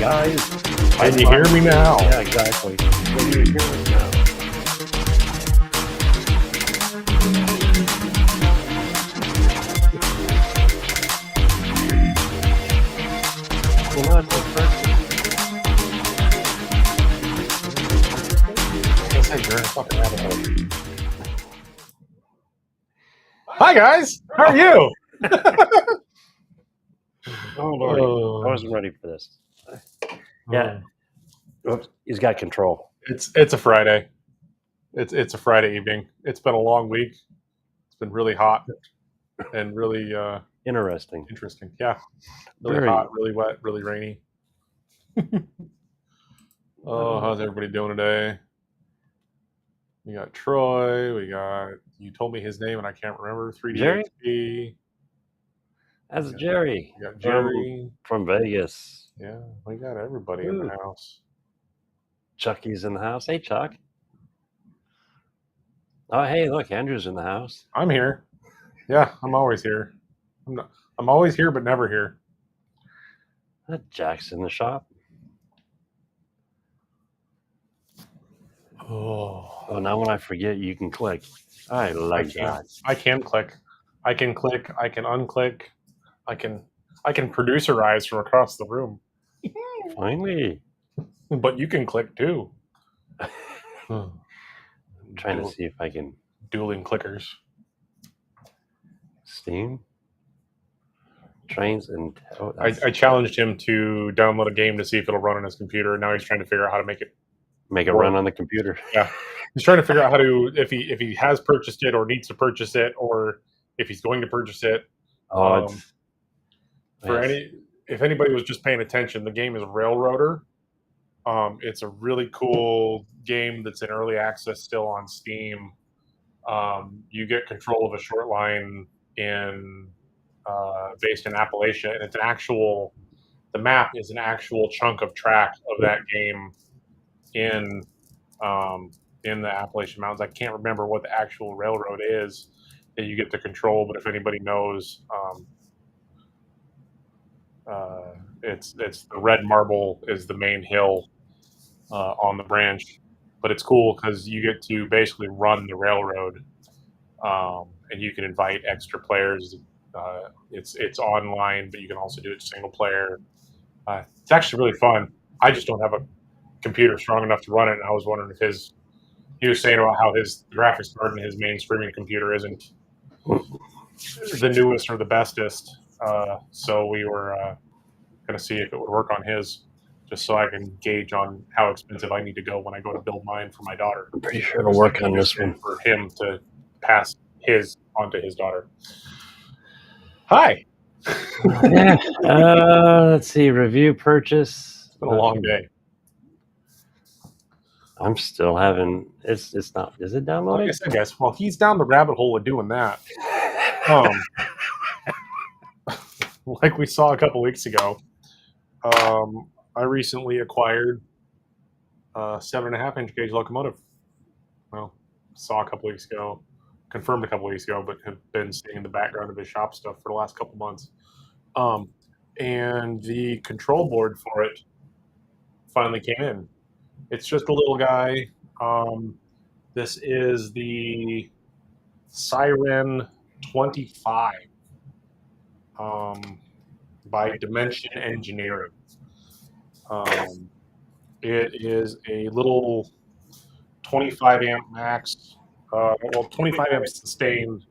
guys. Can you hear me now? Yeah, exactly. Can you hear us now? You know, it's the first. Like I said, you're in a fucking rabbit hole. Hi guys, how are you? Oh Lord, I wasn't ready for this. Yeah. Oops, he's got control. It's a Friday. It's a Friday evening. It's been a long week. It's been really hot and really Interesting. interesting. Yeah, really Very. hot, really wet, really rainy. Oh, how's everybody doing today? We got Troy. You told me his name and I can't remember. 3D Jerry? XP. That's Jerry. We got Jerry. From Vegas. Yeah, we got everybody in the house. Chucky's in the house. Hey, Chuck. Oh, hey, look, Andrew's in the house. I'm here. Yeah, I'm always here. I'm always here, but never here. Jack's in the shop. Oh, now when I forget, you can click. I like that. I can click. I can click. I can unclick. I can producerize from across the room. Finally. But you can click too. I'm trying to see if I can. Dueling clickers. Steam. Trains and. Oh, I challenged him to download a game to see if it'll run on his computer. Now he's trying to figure out how to make it run on the computer. Yeah, he's trying to figure out how to if he has purchased it or needs to purchase it or if he's going to purchase it. If anybody was just paying attention, the game is Railroader. It's a really cool game that's in early access still on Steam. You get control of a short line based in Appalachia, and it's the map is an actual chunk of track of that game in the Appalachian Mountains. I can't remember what the actual railroad is that you get to control, but if anybody knows, it's the Red Marble is the main hill on the branch, but it's cool because you get to basically run the railroad, and you can invite extra players. It's online, but you can also do it single player. It's actually really fun. I just don't have a computer strong enough to run it, and I was wondering if he was saying about how his graphics card and his main streaming computer isn't the newest or the bestest. So we were going to see if it would work on his, just so I can gauge on how expensive I need to go when I go to build mine for my daughter. I'm pretty sure it'll work on this one. For him to pass his onto his daughter. Hi. Yeah. Let's see. Review purchase. It's been a long day. I'm still having. It's not. Is it downloading? Like I said, guys. Well, he's down the rabbit hole of doing that. Like we saw a couple weeks ago. I recently acquired a 7.5-inch gauge locomotive. Well, saw a couple weeks ago, confirmed a couple weeks ago, but have been seeing in the background of his shop stuff for the last couple months. And the control board for it finally came in. It's just a little guy. This is the Siren 25 by Dimension Engineering. It is a little 25 amp max, 25 amp sustained,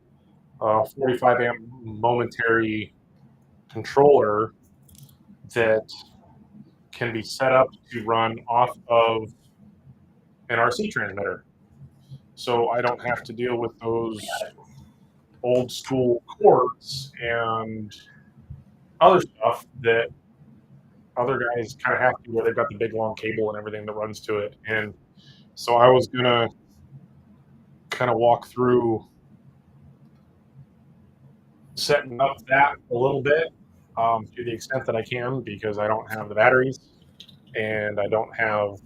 45 amp momentary controller that can be set up to run off of an RC transmitter. So I don't have to deal with those old school cords and other stuff that other guys kind of have to, where they've got the big long cable and everything that runs to it. And so I was going to kind of walk through setting up that a little bit to the extent that I can, because I don't have the batteries and I don't have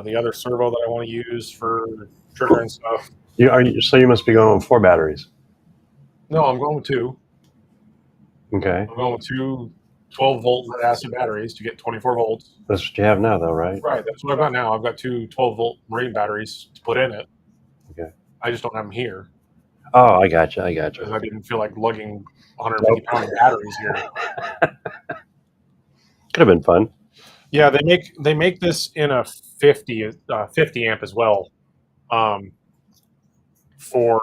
the other servo that I want to use for trigger and stuff. So you must be going with 4 batteries. No, I'm going with 2. Okay. I'm going with 2 12-volt lead acid batteries to get 24 volts. That's what you have now, though, right? Right, that's what I've got now. I've got two 12-volt marine batteries to put in it. Okay. I just don't have them here. Oh, I got you. Because I didn't feel like lugging 150-pound batteries here. Could have been fun. Yeah, they make this in a 50 amp as well, for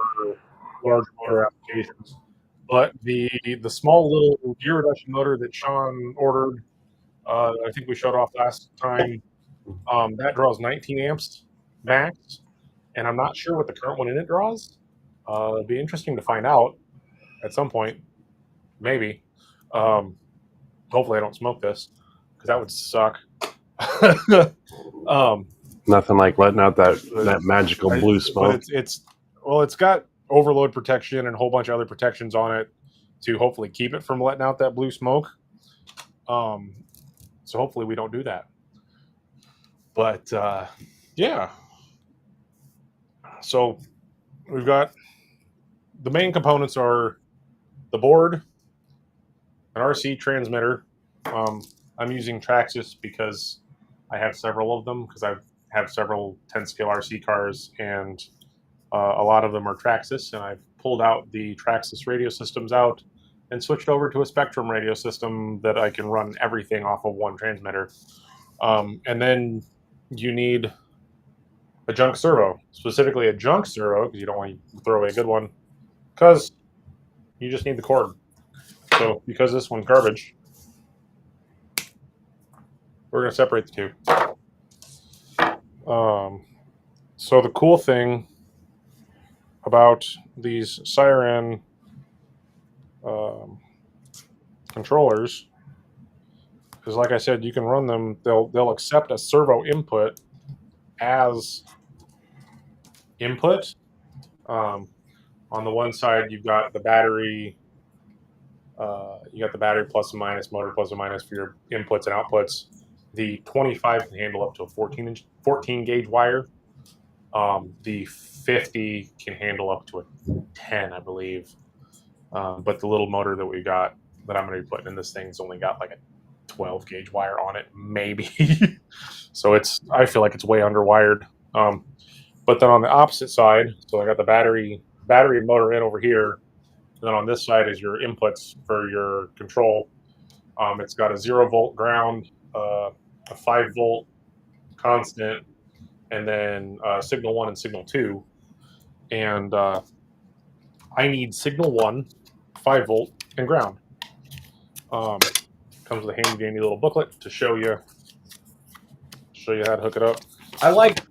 large motor applications. But the small little gear reduction motor that Sean ordered, I think we showed off last time, that draws 19 amps max, and I'm not sure what the current one in it draws. It'd be interesting to find out at some point, maybe. Hopefully, I don't smoke this because that would suck. Nothing like letting out that magical blue smoke. But it's got overload protection and a whole bunch of other protections on it to hopefully keep it from letting out that blue smoke. So hopefully we don't do that. But yeah. So we've got the main components are the board, an RC transmitter. I'm using Traxxas because I have several of them because I have several 10-scale RC cars, and a lot of them are Traxxas, and I've pulled out the Traxxas radio systems out and switched over to a Spectrum radio system that I can run everything off of one transmitter. And then you need a junk servo, specifically a junk servo, because you don't want to throw away a good one, because you just need the cord. So because this one's garbage, we're going to separate the two. So the cool thing about these Siren controllers is, like I said, you can run them. They'll accept a servo input as input. On the one side, you've got the battery. You got the battery plus and minus, motor plus and minus for your inputs and outputs. The 25 can handle up to a 14 gauge wire. The 50 can handle up to a 10, I believe. But the little motor that we got that I'm going to be putting in this thing's only got like a 12 gauge wire on it, maybe. So I feel like it's way underwired. But then on the opposite side, so I got the battery and motor in over here. And then on this side is your inputs for your control. It's got a 0-volt ground, a 5-volt constant, and then signal 1 and signal 2. And I need signal 1, 5-volt, and ground. Comes with a handy dandy little booklet to show you how to hook it up. I like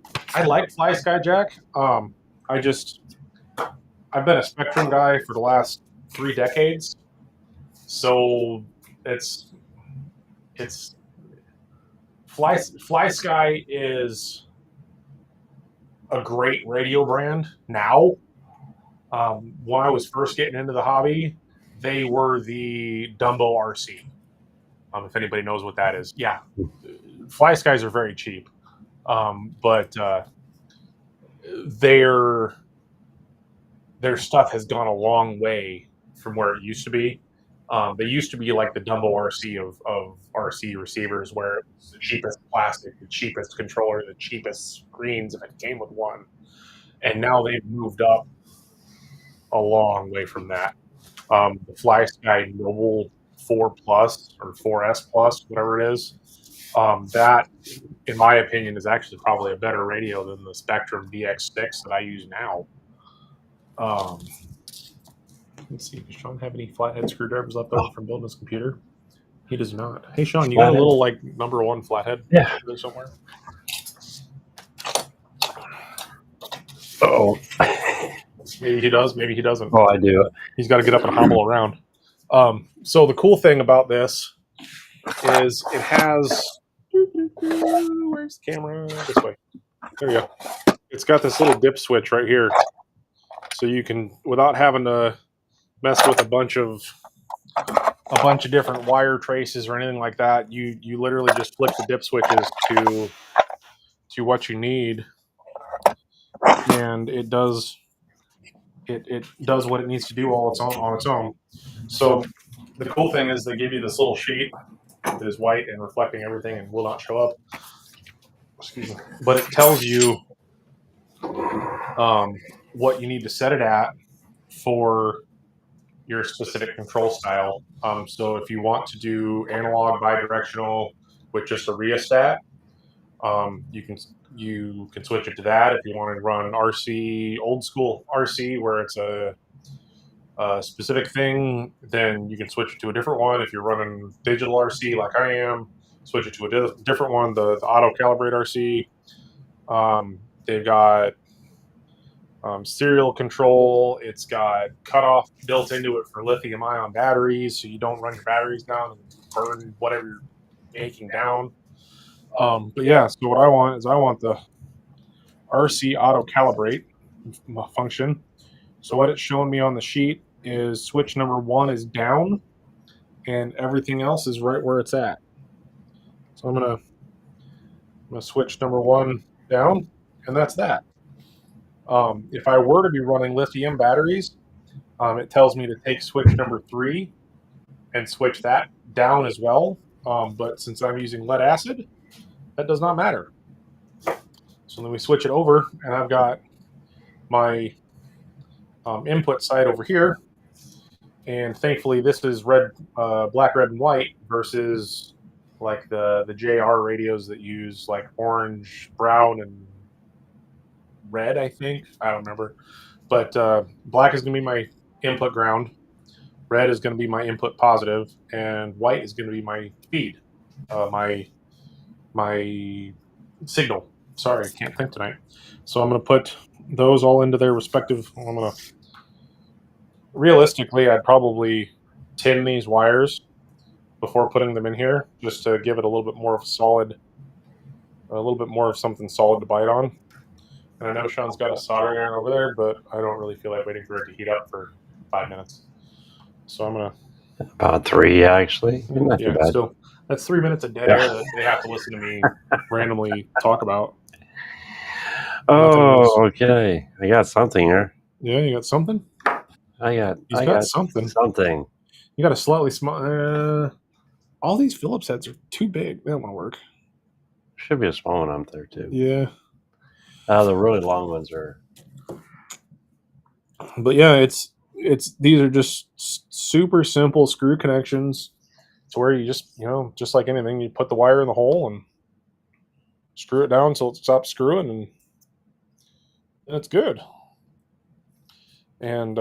Fly Sky Jack. I've been a Spectrum guy for the last 3 decades, so it's Fly Sky is a great radio brand now. When I was first getting into the hobby, they were the Dumbo RC. If anybody knows what that is, yeah, Fly Skies are very cheap, but their stuff has gone a long way from where it used to be. They used to be like the Dumbo RC of RC receivers, where it was the cheapest plastic, the cheapest controller, the cheapest screens if it came with one. And now they've moved up a long way from that. The Fly Sky Noble 4 Plus or 4S Plus, whatever it is, that, in my opinion, is actually probably a better radio than the Spectrum DX6 that I use now. Let's see, does Sean have any flathead screwdrivers left over from building his computer? He does not. Hey, Sean, you got a little, like, number 1 flathead there somewhere? Oh. Maybe he does, maybe he doesn't. Oh, I do. He's got to get up and hobble around. So the cool thing about this is it has... Where's the camera? This way. There you go. It's got this little dip switch right here. So you can, without having to mess with a bunch of different wire traces or anything like that, you literally just flip the dip switches to what you need, and it does what it needs to do all on its own. So the cool thing is they give you this little sheet that is white and reflecting everything and will not show up. Excuse me. But it tells you what you need to set it at for your specific control style. So if you want to do analog bidirectional with just a rheostat, you can switch it to that. If you want to run RC, old school RC, where it's a specific thing, then you can switch it to a different one. If you're running digital RC like I am, switch it to a different one, the auto calibrate RC. They've got serial control. It's got cutoff built into it for lithium ion batteries, so you don't run your batteries down and burn whatever you're making down. But yeah, so what I want the RC auto calibrate function. So what it's showing me on the sheet is switch number 1 is down, and everything else is right where it's at. So I'm gonna switch number 1 down, and that's that. If I were to be running lithium batteries, it tells me to take switch number 3 and switch that down as well. But since I'm using lead acid, that does not matter. So then we switch it over, and I've got my input side over here. And thankfully, this is red, black, red, and white versus like the JR radios that use like orange, brown, and red. I think I don't remember, but black is going to be my input ground, red is going to be my input positive, and white is going to be my feed, my signal. Sorry, I can't think tonight. So I'm going to put those all into their respective. Realistically, I'd probably tin these wires before putting them in here, just to give it a little bit more of something solid to bite on. And I know Sean's got a soldering iron over there, but I don't really feel like waiting for it to heat up for 5 minutes. So I'm gonna about 3 actually. Not too bad. Still, that's 3 minutes of dead air that they have to listen to me randomly talk about. Oh, okay. I got something here. Yeah, you got something? He's got something. Something. You got a slightly small. All these Phillips heads are too big. They don't want to work. Should be a small one up there too. Yeah. The really long ones are. But yeah, it's these are just super simple screw connections to where you just like anything, you put the wire in the hole and screw it down so it stops screwing, and it's good. And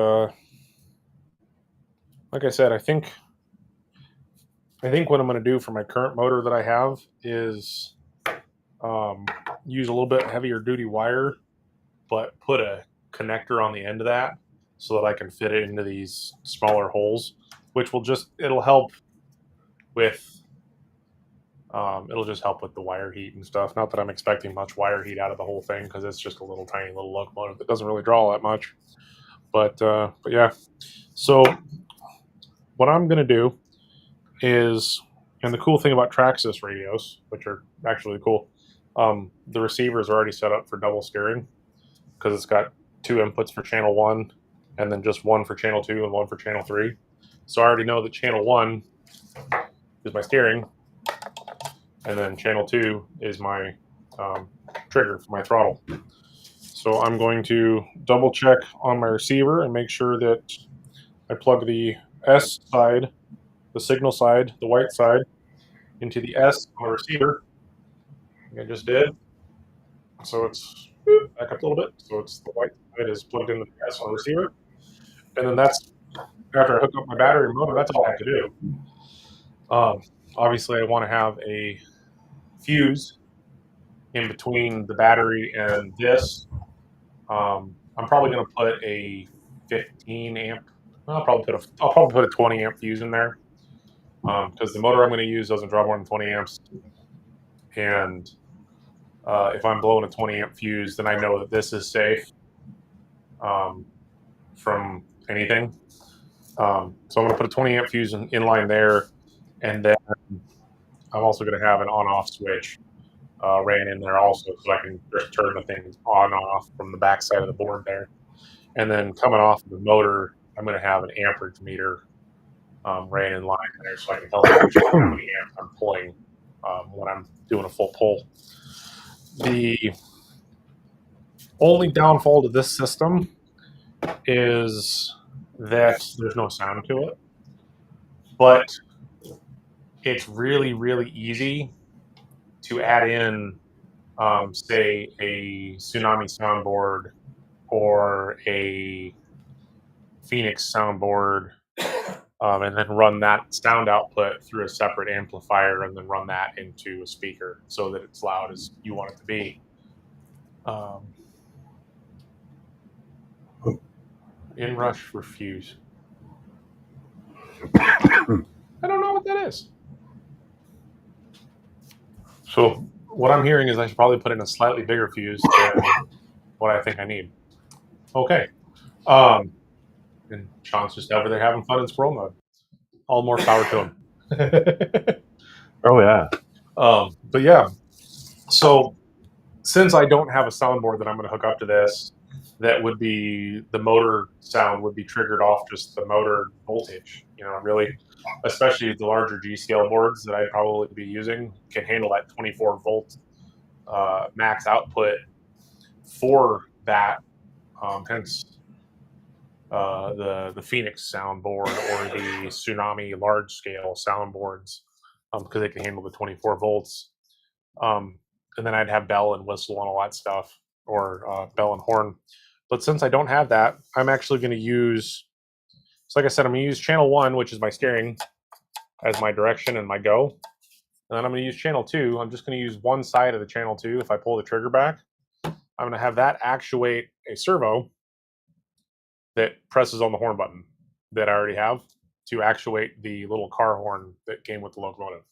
like I said, I think what I'm going to do for my current motor that I have is use a little bit heavier duty wire, but put a connector on the end of that so that I can fit it into these smaller holes, which it'll help with the wire heat and stuff. Not that I'm expecting much wire heat out of the whole thing, because it's just a little tiny little locomotive that doesn't really draw that much. But yeah, so what I'm going to do is, and the cool thing about Traxxas radios, which are actually cool, the receivers are already set up for double steering, because it's got 2 inputs for channel 1, and then just 1 for channel 2 and 1 for channel 3. So I already know that channel 1 is my steering, and then channel 2 is my trigger for my throttle. So I'm going to double check on my receiver and make sure that I plug the S side, the signal side, the white side, into the S on the receiver, like I just did. So it's back up a little bit. So it's the white side is plugged into the S on the receiver. And then that's, after I hook up my battery and motor, that's all I have to do. Obviously, I want to have a fuse in between the battery and this. I'm probably going to put a 15 amp. I'll probably put a 20 amp fuse in there, because the motor I'm going to use doesn't draw more than 20 amps. And if I'm blowing a 20 amp fuse, then I know that this is safe from anything. So I'm going to put a 20 amp fuse in line there, and then I'm also going to have an on-off switch ran in there also, so I can just turn the things on and off from the back side of the board there. And then coming off of the motor, I'm going to have an amperage meter ran in line there, so I can tell how many amps I'm pulling when I'm doing a full pull. The only downfall to this system is that there's no sound to it, but it's really, really easy to add in, say, a Tsunami soundboard or a Phoenix soundboard, and then run that sound output through a separate amplifier and then run that into a speaker so that it's loud as you want it to be. Inrush refuse. I don't know what that is. So what I'm hearing is I should probably put in a slightly bigger fuse than what I think I need. Okay. And Sean's just over there having fun in squirrel mode. All more power to him. Oh yeah. But yeah. So since I don't have a soundboard that I'm going to hook up to this, that would be the motor sound would be triggered off just the motor voltage. You know, really, especially the larger G scale boards that I'd probably be using can handle that 24 volt max output for that. Hence the Phoenix soundboard or the Tsunami large scale soundboards because they can handle the 24 volts. And then I'd have bell and whistle and all that stuff, or bell and horn. But since I don't have that, I'm actually going to use, so like I said, I'm going to use channel 1, which is my steering, as my direction and my go. And then I'm going to use channel 2. I'm just going to use one side of the channel 2. If I pull the trigger back, I'm going to have that actuate a servo that presses on the horn button that I already have to actuate the little car horn that came with the locomotive.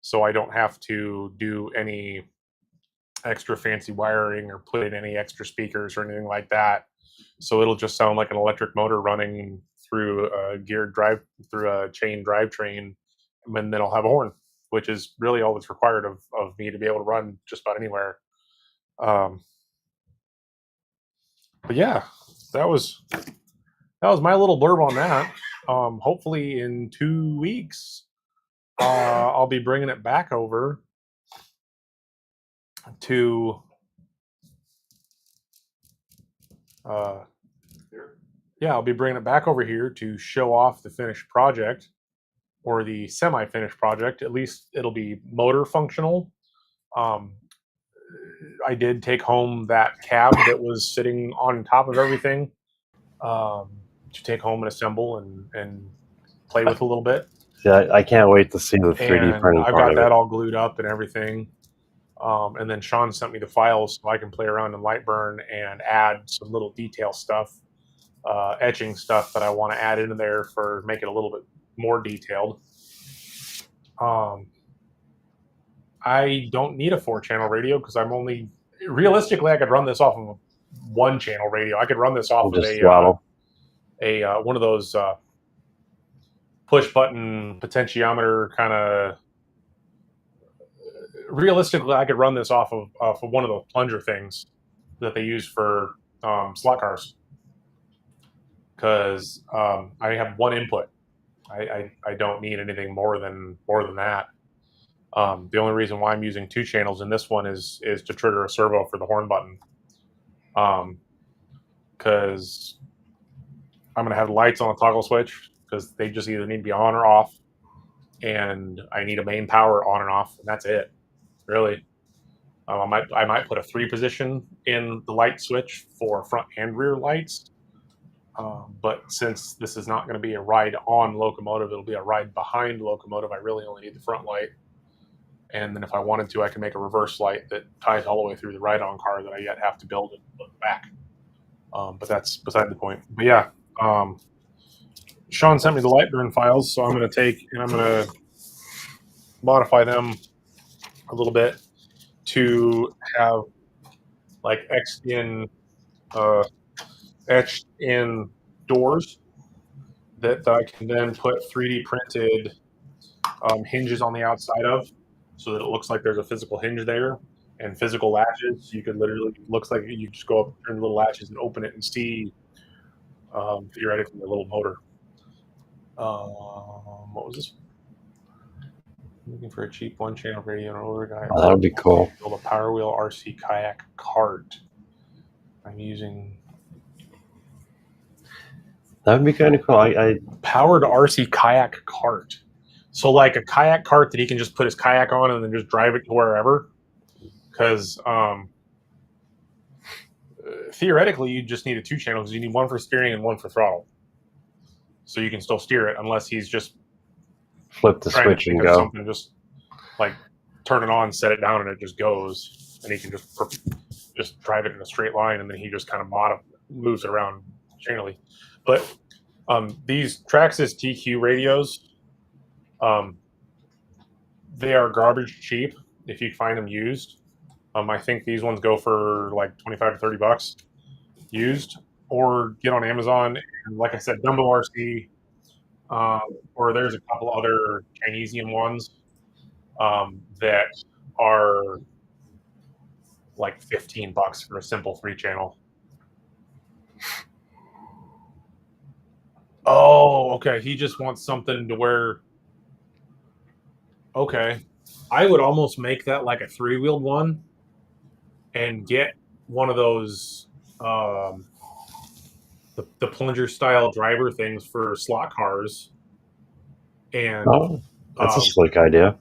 So I don't have to do any extra fancy wiring or put in any extra speakers or anything like that. So it'll just sound like an electric motor running through a geared drive, through a chain drivetrain, and then I'll have a horn, which is really all that's required of me to be able to run just about anywhere. But yeah, that was my little blurb on that. Hopefully in 2 weeks, I'll be bringing it back over to I'll be bringing it back over here to show off the finished project, or the semi-finished project. At least it'll be motor functional. I did take home that cab that was sitting on top of everything to take home and assemble and play with a little bit. Yeah, I can't wait to see the 3D printing. I've got that all glued up and everything. And then Sean sent me the files so I can play around in Lightburn and add some little detail stuff, etching stuff that I want to add into there for make it a little bit more detailed. I don't need a 4-channel radio because I'm only realistically I could run this off of a 1-channel radio. I could run this off of a one of those push button potentiometer kind of. Realistically, I could run this off of one of those plunger things that they use for slot cars because I have one input. I don't need anything more than that. The only reason why I'm using 2 channels in this one is to trigger a servo for the horn button. Because I'm going to have lights on a toggle switch because they just either need to be on or off. And I need a main power on and off, and that's it, really. I might put a 3 position in the light switch for front and rear lights. But since this is not going to be a ride on locomotive, it'll be a ride behind locomotive, I really only need the front light. And then if I wanted to, I can make a reverse light that ties all the way through the ride-on car that I yet have to build and put back. But that's beside the point. But yeah, Sean sent me the Lightburn files, so I'm going to take and I'm going to modify them a little bit to have like etched in doors that I can then put 3D printed hinges on the outside of, so that it looks like there's a physical hinge there and physical latches. You could literally, looks like you just go up, turn the little latches and open it and see theoretically a little motor. What was this? I'm looking for a cheap one-channel radio and an older guy. Oh, that would be cool. Build a Power Wheel RC kayak cart. I'm using. That would be kind of cool. I powered RC kayak cart. So like a kayak cart that he can just put his kayak on and then just drive it to wherever. Because theoretically, you just need a 2-channel because you need one for steering and one for throttle. So you can still steer it unless he's just flip the switch and go. Something, just like turn it on, set it down, and it just goes. And he can just drive it in a straight line, and then he just kind of moves it around channelly. But these Traxxas TQ radios, they are garbage cheap if you find them used. I think these ones go for like $25 to $30 used, or get on Amazon. And like I said, Dumbo RC, or there's a couple other Chinesian ones that are like $15 for a simple 3-channel. Oh, okay. He just wants something to where. Okay, I would almost make that like a 3-wheeled one, and get one of those the plunger style driver things for slot cars. And that's a slick idea.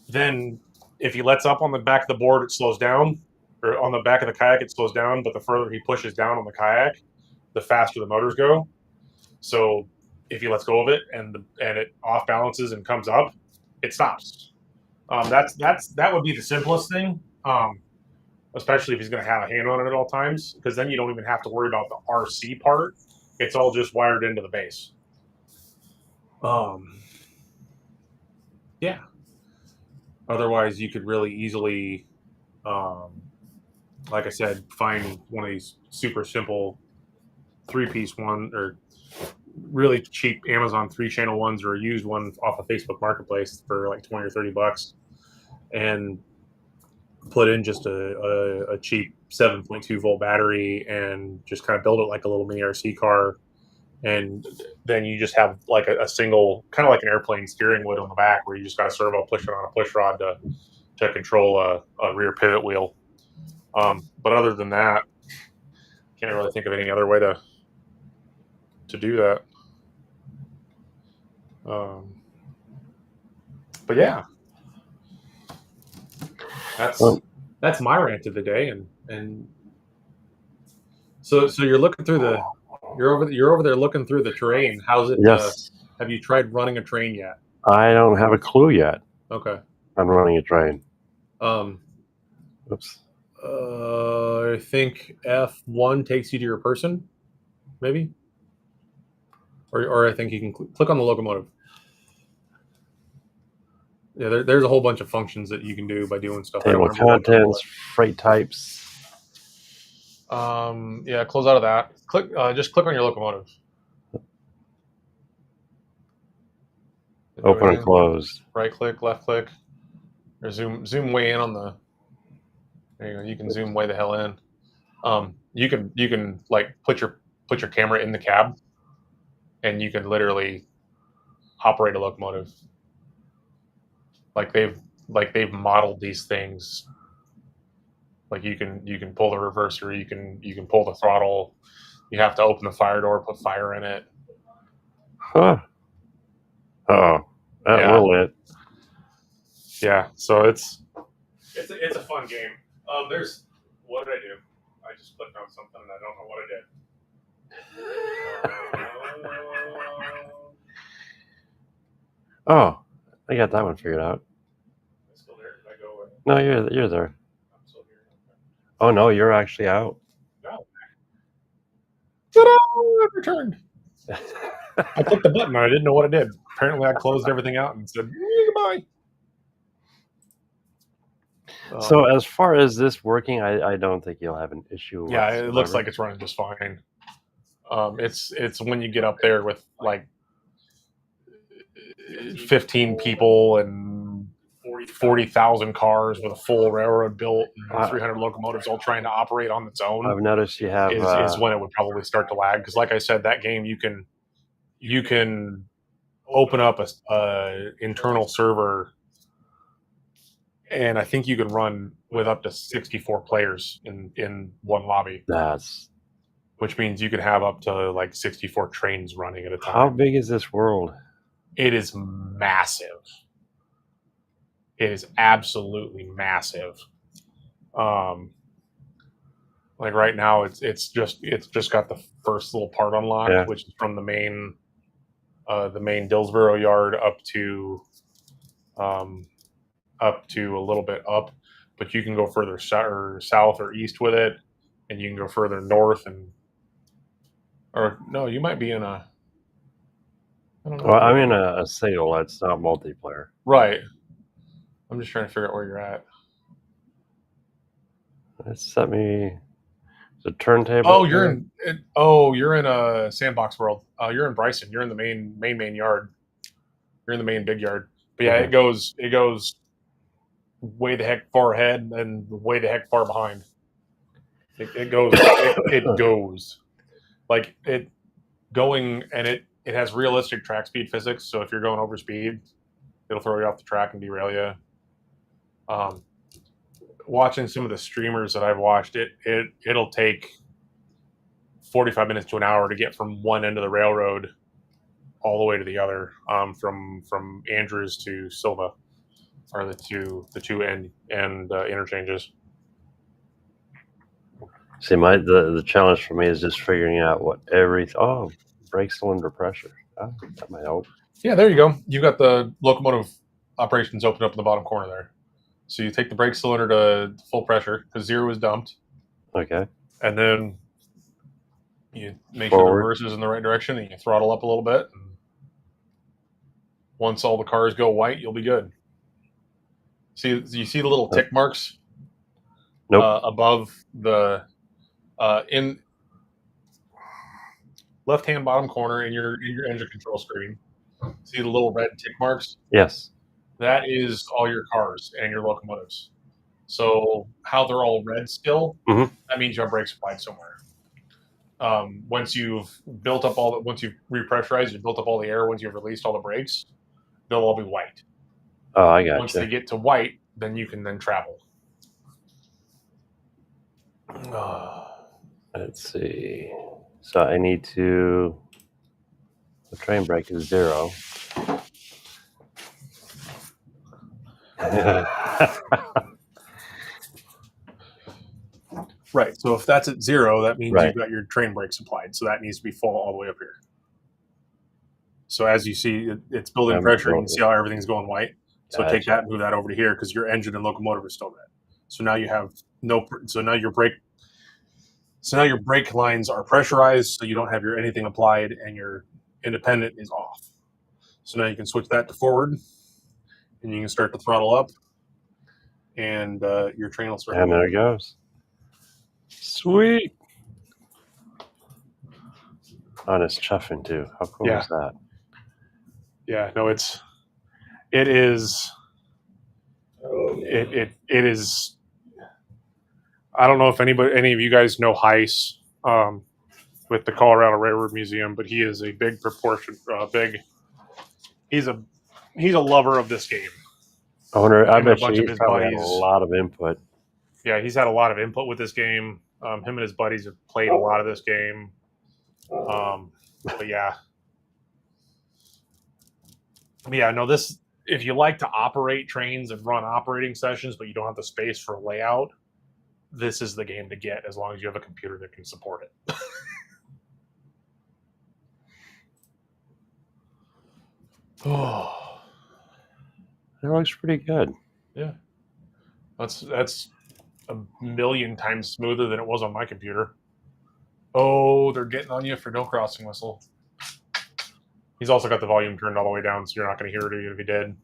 Then if he lets up on the back of the board, it slows down, or on the back of the kayak, it slows down. But the further he pushes down on the kayak, the faster the motors go. So if he lets go of it and it off balances and comes up, it stops. That would be the simplest thing, especially if he's going to have a hand on it at all times, because then you don't even have to worry about the RC part. It's all just wired into the base. Yeah. Otherwise, you could really easily, like I said, find one of these super simple 3-piece one, or really cheap Amazon 3-channel ones, or a used one off of Facebook Marketplace for like $20 or $30, and put in just a cheap 7.2 volt battery and just kind of build it like a little mini RC car. And then you just have like a single, kind of like an airplane steering wheel on the back, where you just got a servo pushing on a push rod to control a rear pivot wheel. But other than that, can't really think of any other way to do that. But yeah, that's my rant of the day. And so you're looking through you're over there looking through the terrain. How's it? Yes. Have you tried running a train yet? I don't have a clue yet. Okay. On running a train. Oops. I think F1 takes you to your person, maybe. Or I think you can click on the locomotive. Yeah, there's a whole bunch of functions that you can do by doing stuff. Table of contents, freight types. Yeah, close out of that. Just click on your locomotive. Open and close. Right click, left click, or zoom way in on the. There you go. You can zoom way the hell in. You can like put your camera in the cab, and you can literally operate a locomotive. Like they've modeled these things. Like you can pull the reverser, you can pull the throttle. You have to open the fire door, put fire in it. Huh. Oh, that will it. Yeah. So it's a fun game. What did I do? I just clicked on something and I don't know what I did. Oh, I got that one figured out. I'm still there. Did I go away? No, you're there. I'm still here. Oh no, you're actually out. No. Ta-da! I returned. I clicked the button and I didn't know what it did. Apparently, I closed everything out and said goodbye. So as far as this working, I don't think you'll have an issue. Yeah, whatsoever. It looks like it's running just fine. It's when you get up there with like 15 people and 40,000 cars with a full railroad built, and 300 locomotives all trying to operate on its own. I've noticed you have is when it would probably start to lag, because like I said, that game you can open up a internal server, and I think you can run with up to 64 players in one lobby. Which means you could have up to like 64 trains running at a time. How big is this world? It is massive. It is absolutely massive. Like right now, it's just got the first little part unlocked, which is from the main Dillsboro yard up to a little bit up, but you can go further south or east with it, and you can go further north or no, you might be in a. I don't know. Well, I'm in a single. That's not multiplayer. Right. I'm just trying to figure out where you're at. Set me the turntable. Oh, you're in a sandbox world. You're in Bryson. You're in the main yard. You're in the main big yard. But yeah, it goes way the heck far ahead and way the heck far behind. It goes it goes like it going, and it has realistic track speed physics. So if you're going over speed, it'll throw you off the track and derail you. Watching some of the streamers that I've watched, it'll take 45 minutes to an hour to get from one end of the railroad all the way to the other. From Andrews to Silva are the two end interchanges. See, the challenge for me is just figuring out what brake cylinder pressure. Oh, that might help. Yeah, there you go. You got the locomotive operations open up in the bottom corner there. So you take the brake cylinder to full pressure because 0 is dumped. Okay. And then you make sure the reverse is in the right direction, and you throttle up a little bit. And once all the cars go white, you'll be good. You see the little tick marks? Nope. Above the in left-hand bottom corner in your engine control screen. See the little red tick marks? Yes. That is all your cars and your locomotives. So how they're all red still, that means you have brakes applied somewhere. Once you've once you've repressurized, you've built up all the air, once you've released all the brakes, they'll all be white. Oh, I got you. Once they get to white, then you can then travel. Let's see. So I need to. The train brake is 0. Right. So if that's at 0, that means you've got your train brakes applied. So that needs to be full all the way up here. So as you see, it's building pressure. You can see how everything's going white. So take that and move that over to here because your engine and locomotive are still red. So now you have So now your brake lines are pressurized. So you don't have anything applied, and your independent is off. So now you can switch that to forward, and you can start to throttle up, and your train will start. And there it goes. Sweet. Oh, it's chuffing too. How cool is that? Yeah, no, it is. It is. I don't know if any of you guys know Heiss with the Colorado Railroad Museum, but he is a big proportion. He's a lover of this game. I bet he's probably had a lot of input. Yeah, he's had a lot of input with this game. Him and his buddies have played a lot of this game. But yeah. No, this, if you like to operate trains and run operating sessions, but you don't have the space for a layout, this is the game to get as long as you have a computer that can support it. Oh, it looks pretty good. Yeah. That's a million times smoother than it was on my computer. Oh, they're getting on you for no crossing whistle. He's also got the volume turned all the way down, so you're not going to hear it if he did.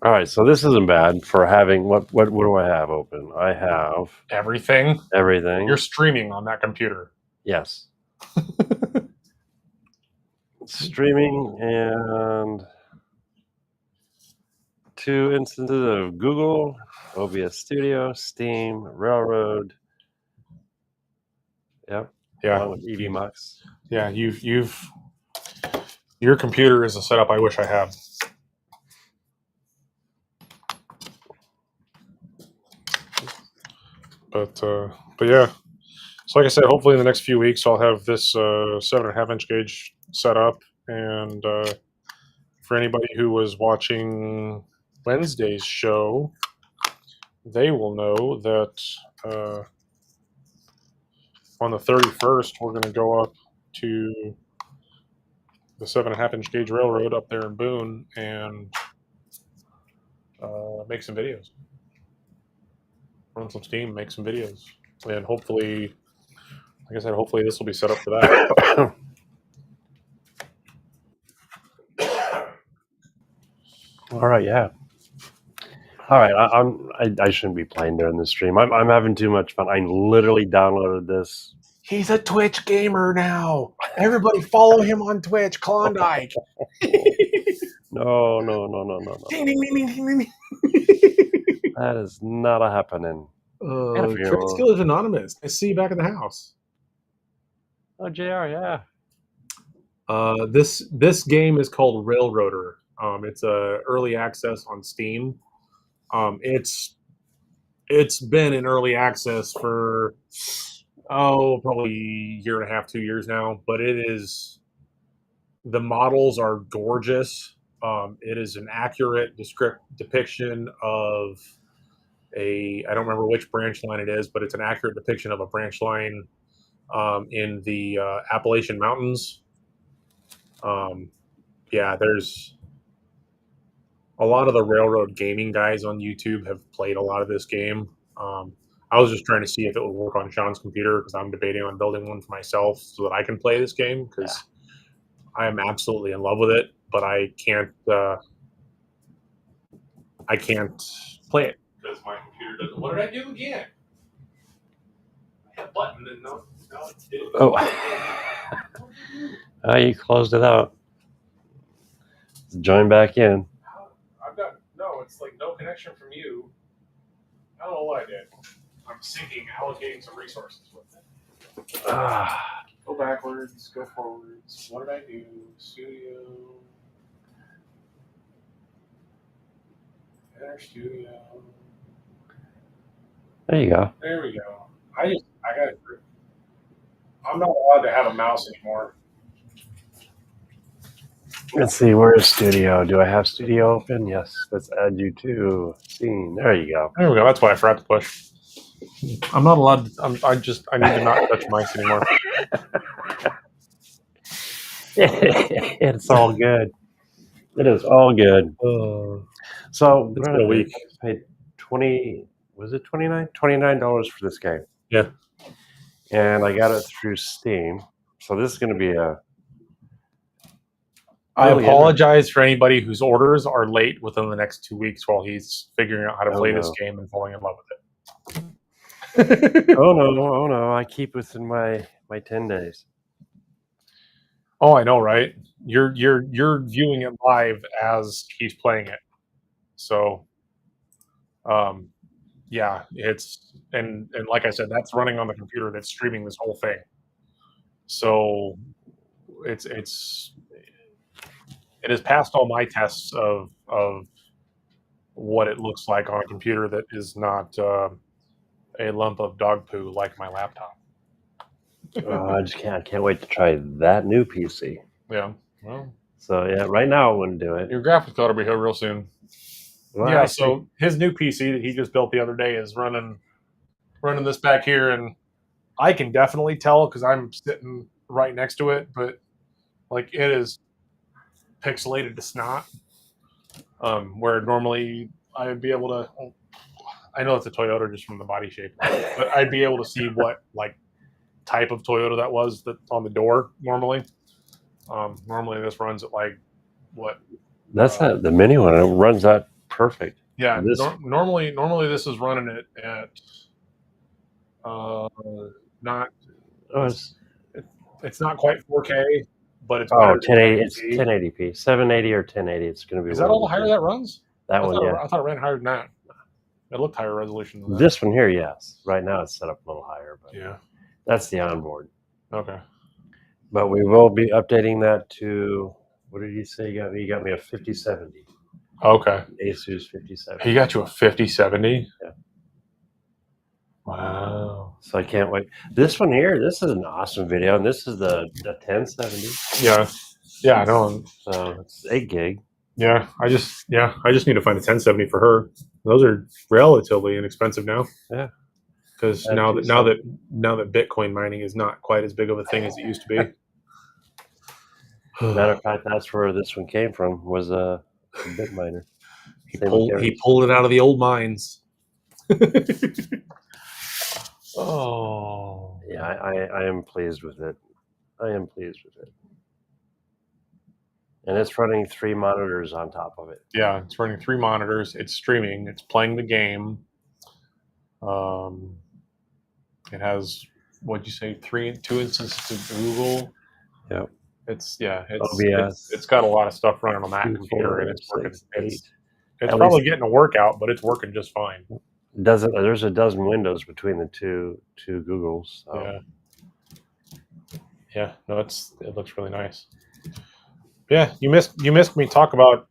All right, so this isn't bad for having what do I have open? I have everything. Everything. You're streaming on that computer. Yes. Streaming and 2 instances of Google, OBS Studio, Steam, Railroad. Yep. Yeah. Along with EV Mux. Yeah, you've Your computer is a setup I wish I had. But yeah. So like I said, hopefully in the next few weeks I'll have this 7.5-inch gauge set up, and for anybody who was watching Wednesday's show, they will know that on the 31st we're going to go up to the 7.5-inch gauge railroad up there in Boone and make some videos, run some steam, make some videos, and hopefully, like I said, hopefully this will be set up for that. All right, yeah. All right, I shouldn't be playing during the stream. I'm having too much fun. I literally downloaded this. He's a Twitch gamer now. Everybody follow him on Twitch, Klondike. No. Ding, ding, ding, ding, ding, ding. That is not happening. Trade Skillers Anonymous. I see you back in the house. Oh, JR, yeah. This game is called Railroader. It's early access on Steam. It's been in early access for probably a year and a half, 2 years now. But the models are gorgeous. It is an accurate depiction of I don't remember which branch line it is, but it's an accurate depiction of a branch line in the Appalachian Mountains. There's a lot of the railroad gaming guys on YouTube have played a lot of this game. I was just trying to see if it would work on Sean's computer because I'm debating on building one for myself so that I can play this game because I am absolutely in love with it, but I can't play it because my computer doesn't. What did I do again? I hit a button and no, it didn't. Oh, you closed it out. Join back in. It's like no connection from you. I don't know what I did. I'm allocating some resources with it. Go backwards, go forwards. What did I do? Studio. Enter studio. There you go. There we go. I'm not allowed to have a mouse anymore. Let's see, where's studio? Do I have studio open? Yes. Let's add you to scene. There you go. There we go. That's why I forgot to push. I'm not allowed to, I need to not touch mice anymore. It's all good. It is all good. So It's been a week. I paid $29 for this game. Yeah. And I got it through Steam. So this is going to be I apologize for anybody whose orders are late within the next 2 weeks while he's figuring out how to play this game and falling in love with it. Oh no! I keep within my 10 days. Oh, I know, right? You're viewing it live as he's playing it. So, it's and like I said, that's running on the computer that's streaming this whole thing. So, it has passed all my tests of what it looks like on a computer that is not a lump of dog poo like my laptop. I just can't wait to try that new PC. Yeah. Well. So yeah, right now I wouldn't do it. Your graphics card will be here real soon. Well, yeah. So his new PC that he just built the other day is running this back here, and I can definitely tell because I'm sitting right next to it, but like it is pixelated to snot. Where normally I would be able to. I know it's a Toyota just from the body shape, but I'd be able to see what like type of Toyota that was that on the door normally. Normally this runs at like what? That's not the mini one. It runs that perfect. Yeah. Normally this is running it at not. Oh, it's not quite 4K, but it's 1080. It's 1080p, 780 or 1080. It's going to be. Is that all the higher that runs? That one, yeah. I thought it ran higher than that. It looked higher resolution than that. This one here, yes. Right now it's set up a little higher, but yeah, that's the onboard. Okay. But we will be updating that to What did you say? You got me a 5070. Okay. Asus 5070. He got you a 5070? Yeah. Wow. So I can't wait. This one here, this is an awesome video, and this is the 1070. Yeah. Yeah, I know. So it's 8 gig. Yeah, I just need to find a 1070 for her. Those are relatively inexpensive now. Yeah. Because now that Bitcoin mining is not quite as big of a thing as it used to be. Matter of fact, that's where this one came from. Was a bit miner. He pulled it out of the old mines. Oh. Yeah, I am pleased with it. I am pleased with it. And it's running 3 monitors on top of it. Yeah, it's running 3 monitors. It's streaming. It's playing the game. It has, what'd you say, 2 instances of Google. Yep. It's OBS. it's got a lot of stuff running on that 2, computer, 4, and it's working. 6, 8. It's probably getting a workout, but it's working just fine. There's a dozen windows between the two Googles. So. Yeah. No, it looks really nice. Yeah, you missed me talk about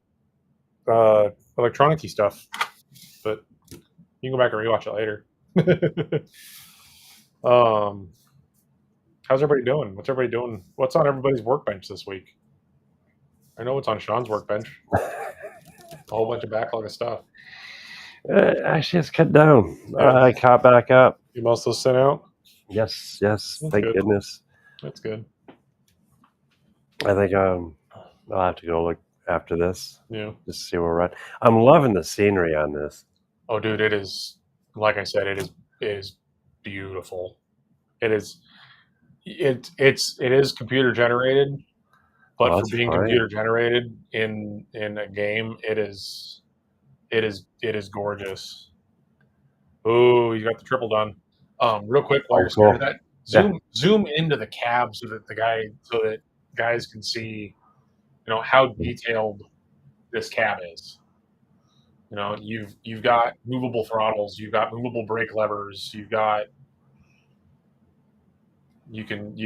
electronic-y stuff, but you can go back and rewatch it later. How's everybody doing? What's everybody doing? What's on everybody's workbench this week? I know what's on Sean's workbench. A whole bunch of backlog of stuff. Actually, it's cut down. Yeah. I caught back up. You most of those sent out? Yes. That's Thank good. goodness. That's good. I think I'll have to go look after this. Yeah. Just see where we're at. I'm loving the scenery on this. Oh, dude, it is. Like I said, it is beautiful. It is. It is computer generated, but for being computer generated in a game, it is gorgeous. Oh, you got the triple done. Real quick while you're scared of that, zoom into the cab so that guys can see, how detailed this cab is. You've got movable throttles, you've got movable brake levers, you can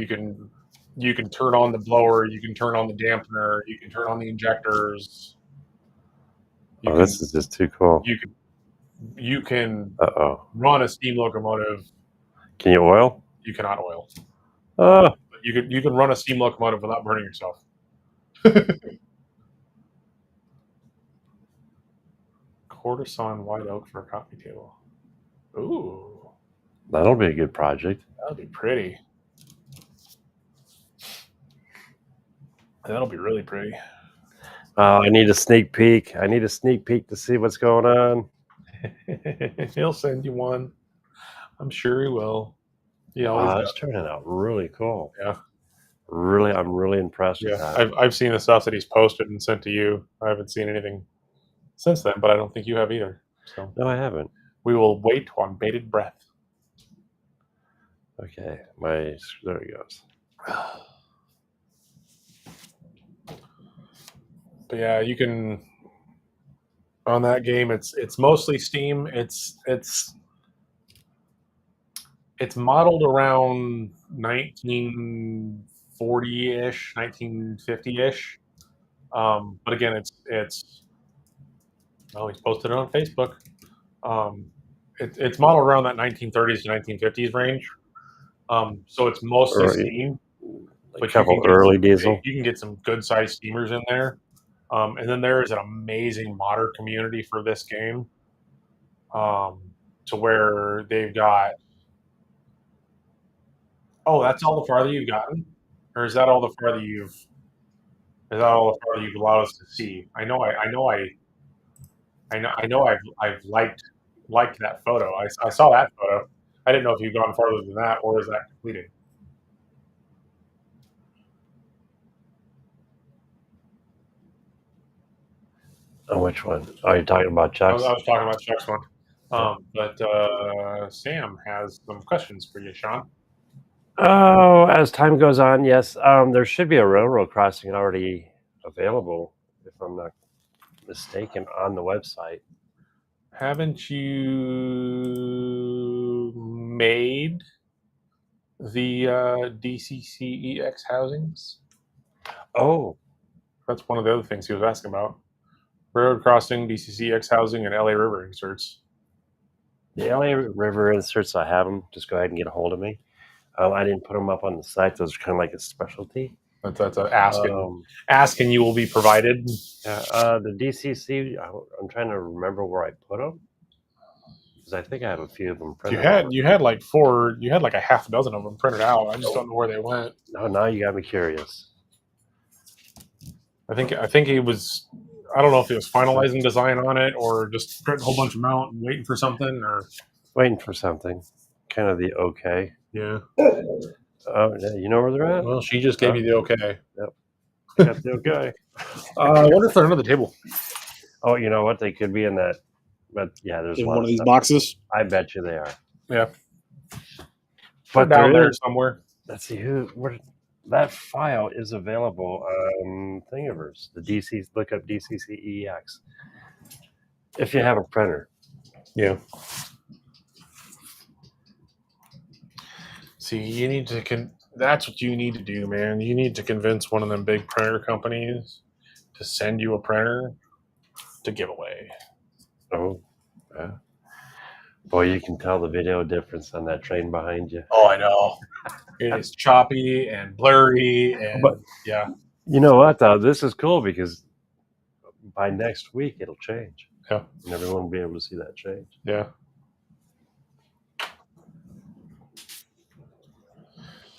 turn on the blower, you can turn on the dampener, you can turn on the injectors. This is just too cool. You can run a steam locomotive. Can you oil? You cannot oil. Oh. But you can run a steam locomotive without burning yourself. Quarter sawn white oak for a coffee table. Ooh. That'll be a good project. That'll be pretty. That'll be really pretty. I need a sneak peek. I need a sneak peek to see what's going on. He'll send you one. I'm sure he will. It's turning out really cool. Yeah. Really, I'm really impressed with that. I've seen the stuff that he's posted and sent to you. I haven't seen anything since then, but I don't think you have either. So no, I haven't. We will wait on bated breath. Okay, there he goes. But yeah, you can on that game. It's mostly Steam. It's modeled around 1940-ish, 1950-ish. But again, it's he's posted it on Facebook. It's modeled around that 1930s to 1950s range. So it's mostly steam. But a couple early diesel. You can get some good sized steamers in there. And then there is an amazing modder community for this game. To where they've got. Oh, that's all the farther you've gotten, or is that all the farther you've allowed us to see? I know I've liked that photo. I saw that photo. I didn't know if you've gone farther than that, or is that completed? Oh, which one? Are you talking about Chuck's? I was talking about Chuck's one. But Sam has some questions for you, Sean. Oh, as time goes on, yes. There should be a railroad crossing already available, if I'm not mistaken, on the website. Haven't you made the DCCEX housings? Oh, That's one of the other things he was asking about. Railroad crossing, DCCX housing, and LA River inserts. The LA River inserts, I have them. Just go ahead and get a hold of me. I didn't put them up on the site. Those are kind of like a specialty. That's an ask and you will be provided. The DCC, I'm trying to remember where I put them. Because I think I have a few of them printed. You had like 4. You had like a half a dozen of them printed out. I just don't know where they went. No, now you got me curious. I think he was. I don't know if he was finalizing design on it or just printing a whole bunch of them out and waiting for something or waiting for something. Kind of the okay. Yeah. Oh, you know where they're at? Well, she just gave you the okay. Yep. Got the okay. I wonder if they're under the table. Oh, you know what? They could be in that. But yeah, there's in one of these boxes. I bet you they are. Yeah. But down there somewhere. Let's see where that file is available on Thingiverse. The DC, look up DCCEX. If you have a printer. Yeah. See, you need to. That's what you need to do, man. You need to convince one of them big printer companies to send you a printer to give away. Oh, yeah. Boy, you can tell the video difference on that train behind you. Oh, I know. It is choppy and blurry, and yeah. You know what, though? This is cool because by next week it'll change. Yeah. And everyone will be able to see that change. Yeah.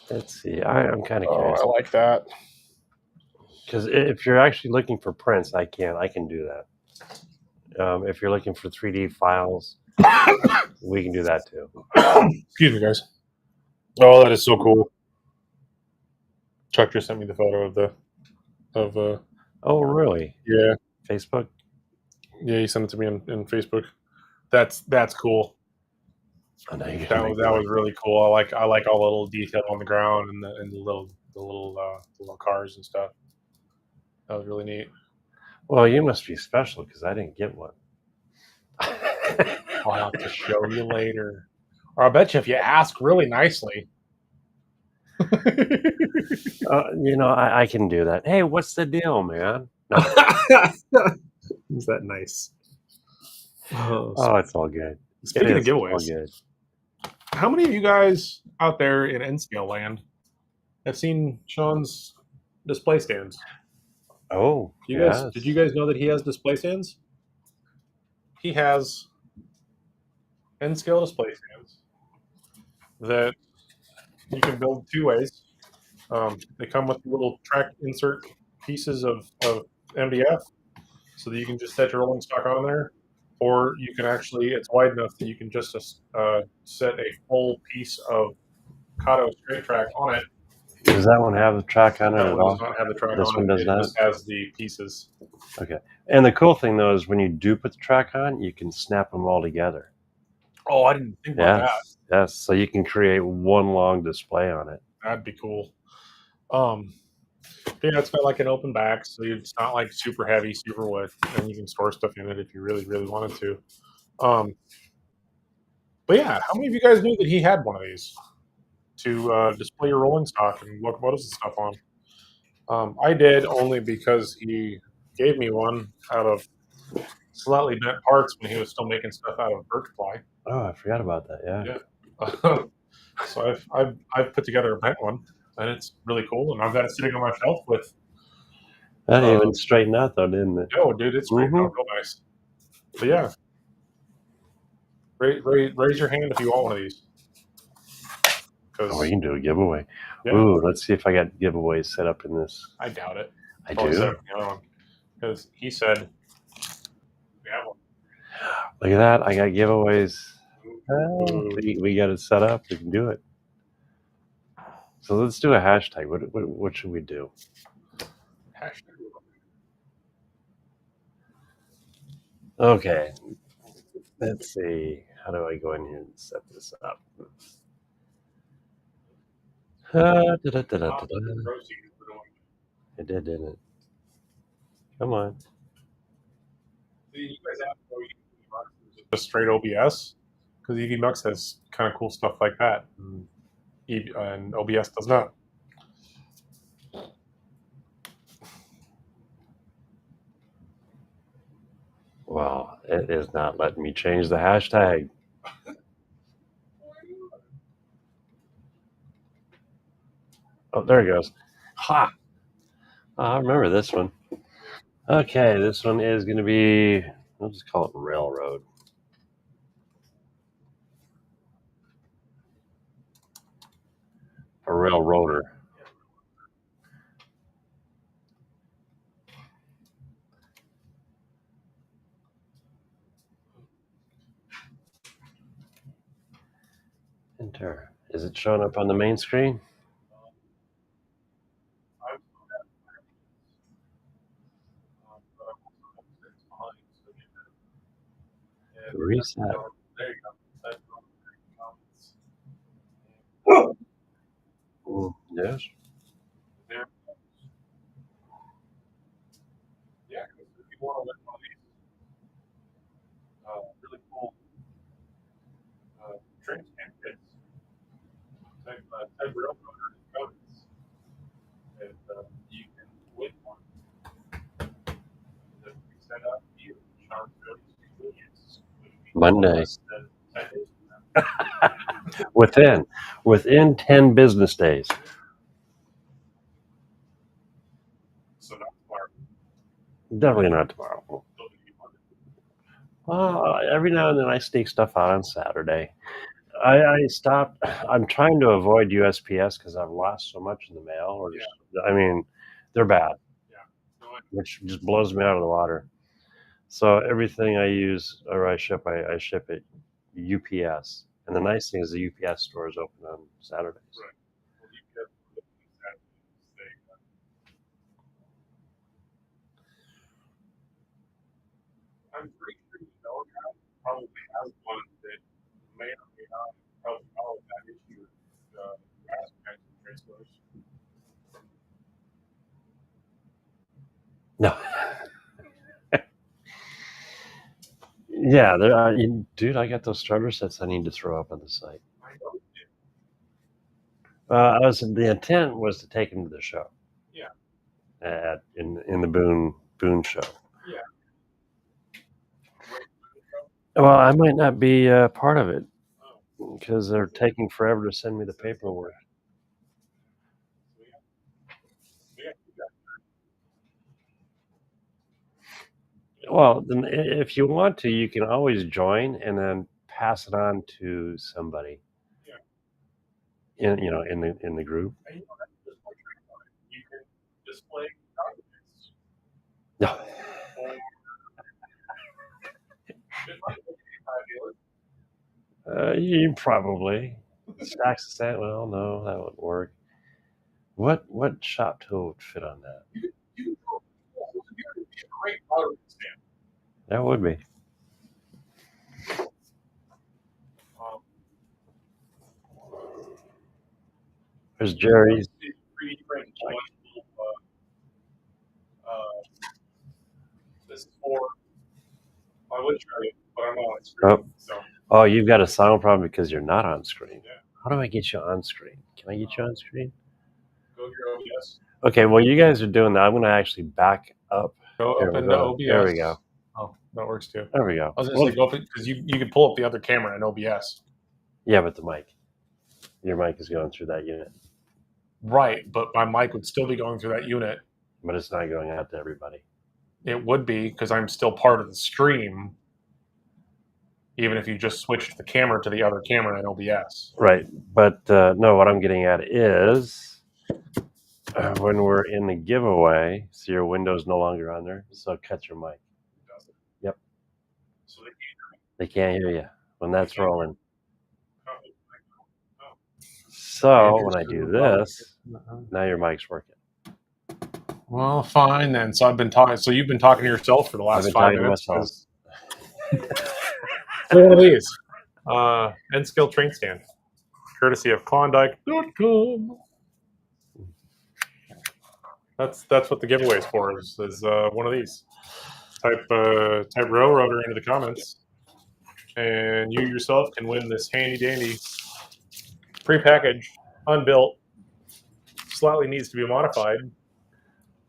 Let's see. I'm kind of curious. I like that. Because if you're actually looking for prints, I can do that. If you're looking for 3D files, we can do that too. Excuse me, guys. Oh, that is so cool. Chuck just sent me the photo of Oh, really? Yeah. Facebook? Yeah, he sent it to me in Facebook. That's cool. I know that was really cool. I like all the little detail on the ground and the little cars and stuff. That was really neat. Well, you must be special because I didn't get one. I'll have to show you later. Or I bet you if you ask really nicely. I can do that. Hey, what's the deal, man? No. Is that nice? Oh, it's all good. Speaking of giveaways, how many of you guys out there in N-Scale land have seen Sean's display stands? Oh, did you guys know that he has display stands? He has N-Scale display stands that you can build 2 ways. They come with little track insert pieces of MDF so that you can just set your rolling stock on there, or you can actually, it's wide enough that you can just set a full piece of Kato straight track on it. Does that one have the track on it at all? Does not have the track this on one it. does It not? just has the pieces. Okay. And the cool thing, though, is when you do put the track on, you can snap them all together. Oh, I didn't think about that. Yes, so you can create one long display on it. That'd be cool. Yeah, it's got like an open back, so it's not like super heavy, super wet, and you can store stuff in it if you really, really wanted to. But yeah, how many of you guys knew that he had one of these to display your rolling stock and locomotives and stuff on? I did only because he gave me one out of slightly bent parts when he was still making stuff out of birch ply. Oh, I forgot about that. Yeah. So I've put together a bent one, and it's really cool. And I've got it sitting on my shelf with. That even straightened out though, didn't it? Oh, dude, it's straightened out real nice. But yeah, raise your hand if you want one of these. Oh, we can do a giveaway. Yeah. Ooh, let's see if I got giveaways set up in this. I doubt it. I do. Because he said we have one. Look at that! I got giveaways. We got it set up. We can do it. So let's do a hashtag. What should we do? Hashtag. Okay. Let's see. How do I go in here and set this up? It did, didn't it? Come on. You guys have just straight OBS because EVMux has kind of cool stuff like that, and OBS does not. Well, it is not letting me change the hashtag. Oh, there it goes. Ha! Oh, I remember this one. Okay, this one is going to be, we'll just call it Railroad. A railroader. Enter. Is it showing up on the main screen? Reset. There you go. Yes. Yeah, if you want to win one of these really cool train stand kits, type railroader codes, and you can win one that we set up for you. Monday. Within 10 business days. So not tomorrow. Definitely not tomorrow. Every now and then I sneak stuff out on Saturday. I stopped. I'm trying to avoid USPS because I've lost so much in the mail. Or just, I mean, they're bad, which just blows me out of the water. So everything I use or I ship it UPS. And the nice thing is the UPS store is open on Saturdays. Right. I'm pretty sure probably has one that may or may not help solve that issue with grass transfers. No. Yeah, dude, I got those starter sets I need to throw up on the site. The intent was to take them to the show. Yeah. In the Boone show. Yeah. Well, I might not be part of it because they're taking forever to send me the paperwork. Well, then if you want to, you can always join and then pass it on to somebody. Yeah. In the group. You can display documents. No. You probably stacks of sand. Well, no, that wouldn't work. What shop tool would fit on that? That would be. There's Jerry's. This is for. I would try it, but I'm not on screen. Oh, you've got a sound problem because you're not on screen. Yeah. How do I get you on screen? Can I get you on screen? Go to your OBS. Okay, well, you guys are doing that. I'm going to actually back up. Go up into OBS. There we go. Oh, that works too. There we go. I was going to say go up because you can pull up the other camera in OBS. Yeah, but the mic. Your mic is going through that unit. Right, but my mic would still be going through that unit. But it's not going out to everybody. It would be because I'm still part of the stream, even if you just switched the camera to the other camera in OBS. Right, but no, what I'm getting at is when we're in the giveaway, so your window's no longer on there, so cut your mic. Yep. So they can't hear you when that's rolling. So when I do this, now your mic's working. Well, fine then. So I've been talking. So you've been talking to yourself for the last 5 minutes. One of these, N-Skill train stand, courtesy of Klondike.com. That's what the giveaway is for. Is one of these. Type railroader into the comments, and you yourself can win this handy dandy, prepackaged, unbuilt, slightly needs to be modified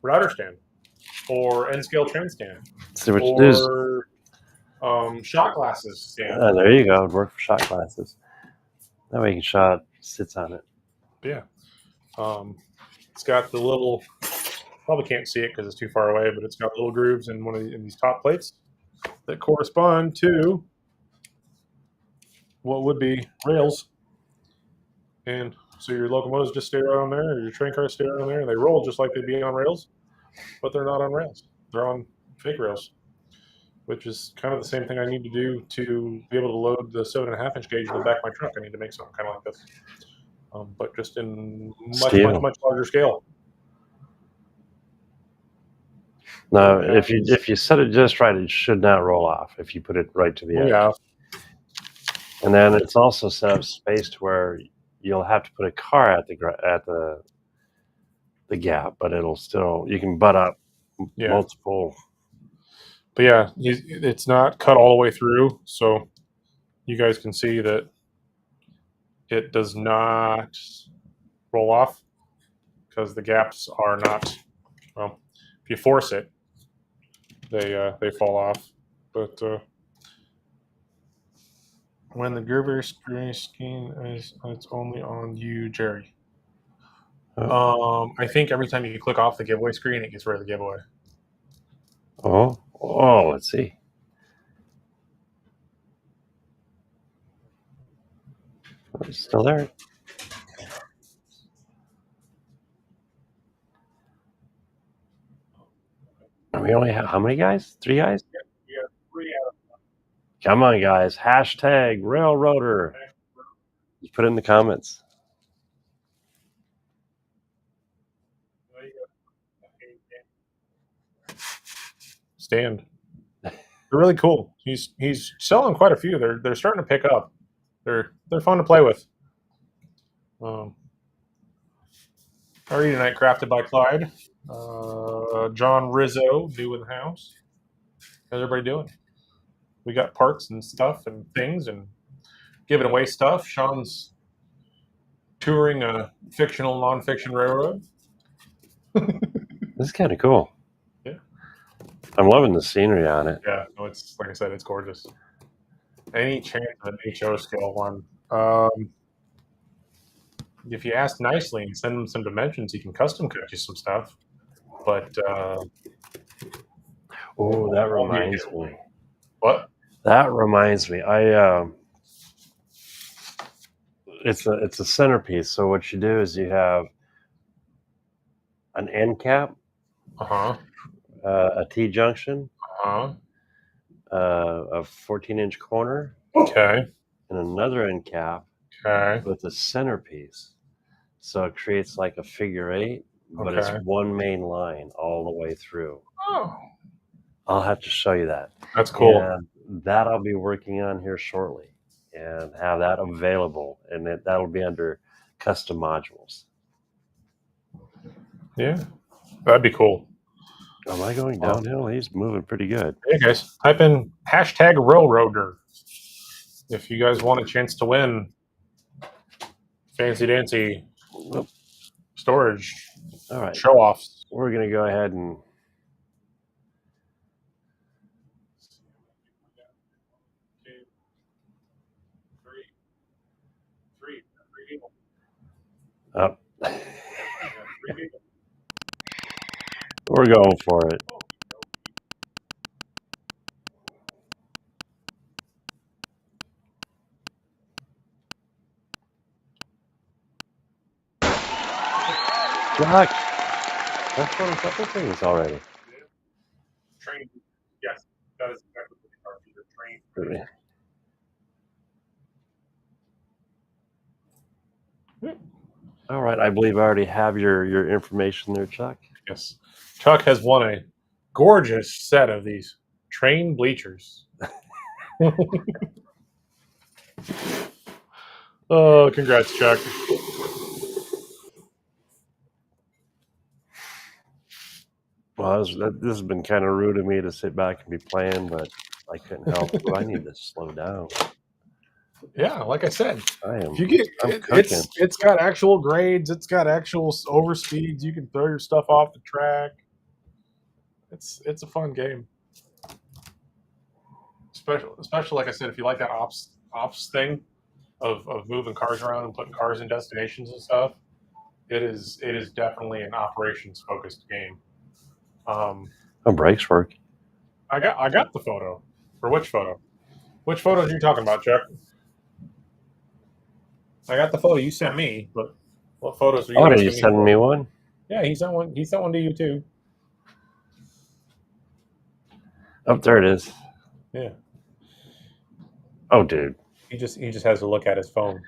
router stand or N-Scale train stand. So what you do is Shot glasses stand. There you go. It'd work for shot glasses. That way you can shot sits on it. Yeah. It's got the little. Probably can't see it because it's too far away, but it's got little grooves in in these top plates that correspond to what would be rails. And so your locomotives just stay right on there, or your train cars stay right on there, and they roll just like they'd be on rails, but they're not on rails. They're on fake rails, which is kind of the same thing I need to do to be able to load the 7.5-inch gauge in the back of my truck. I need to make something kind of like this, but just in much larger scale. Now, if you set it just right, it should not roll off if you put it right to the edge. Yeah. And then it's also set up spaced where you'll have to put a car at the gap, but it'll still, you can butt up multiple. But yeah, it's not cut all the way through, so you guys can see that it does not roll off because the gaps are not, well, if you force it, they fall off. But when the groover screen is, it's only on you, Jerry. I think every time you click off the giveaway screen, it gets rid of the giveaway. Oh, let's see. It's still there. We only have how many guys? 3 guys? Yeah, 3 out of 5. Come on, guys. Hashtag Railroader. Just put it in the comments. Stand. They're really cool. He's selling quite a few. They're starting to pick up. They're fun to play with. Our Tonight crafted by Clyde. John Rizzo, new in the house. How's everybody doing? We got parts and stuff and things and giving away stuff. Sean's touring a fictional non-fiction railroad. This is kind of cool. Yeah. I'm loving the scenery on it. Yeah, no, it's like I said, it's gorgeous. Any chance of an HO scale one? If you ask nicely and send him some dimensions, he can custom cut you some stuff. But oh, that reminds me. What? That reminds me. It's a centerpiece. So what you do is you have an end cap, a T junction, a 14-inch corner, okay, and another end cap, with a centerpiece. So it creates like a figure 8, but it's one main line all the way through. Oh, I'll have to show you that. That's cool. And that I'll be working on here shortly and have that available, and that'll be under custom modules. Yeah, that'd be cool. Am I going downhill? He's moving pretty good. Hey guys, type in hashtag Railroader if you guys want a chance to win fancy dancy storage. All right, show offs. We're gonna go ahead and up. We're going for it. Jack, that's won a couple things already. Train, yes, that is exactly what they are. Either train. All right, I believe I already have your information there, Chuck. Yes, Chuck has won a gorgeous set of these train bleachers. Oh, congrats, Chuck. Well, this has been kind of rude of me to sit back and be playing, but I couldn't help it. I need to slow down. Yeah, like I said, I'm cooking. It's got actual grades. It's got actual overspeeds. You can throw your stuff off the track. It's a fun game. especially like I said, if you like that ops thing of moving cars around and putting cars in destinations and stuff, it is definitely an operations focused game. Brakes work. I got the photo. For which photo? Which photos are you talking about, Chuck? I got the photo you sent me, but what photos are you? Oh, did you send me one? Yeah, he sent one. He sent one to you too. Oh, there it is. Yeah. Oh, dude. He just has to look at his phone.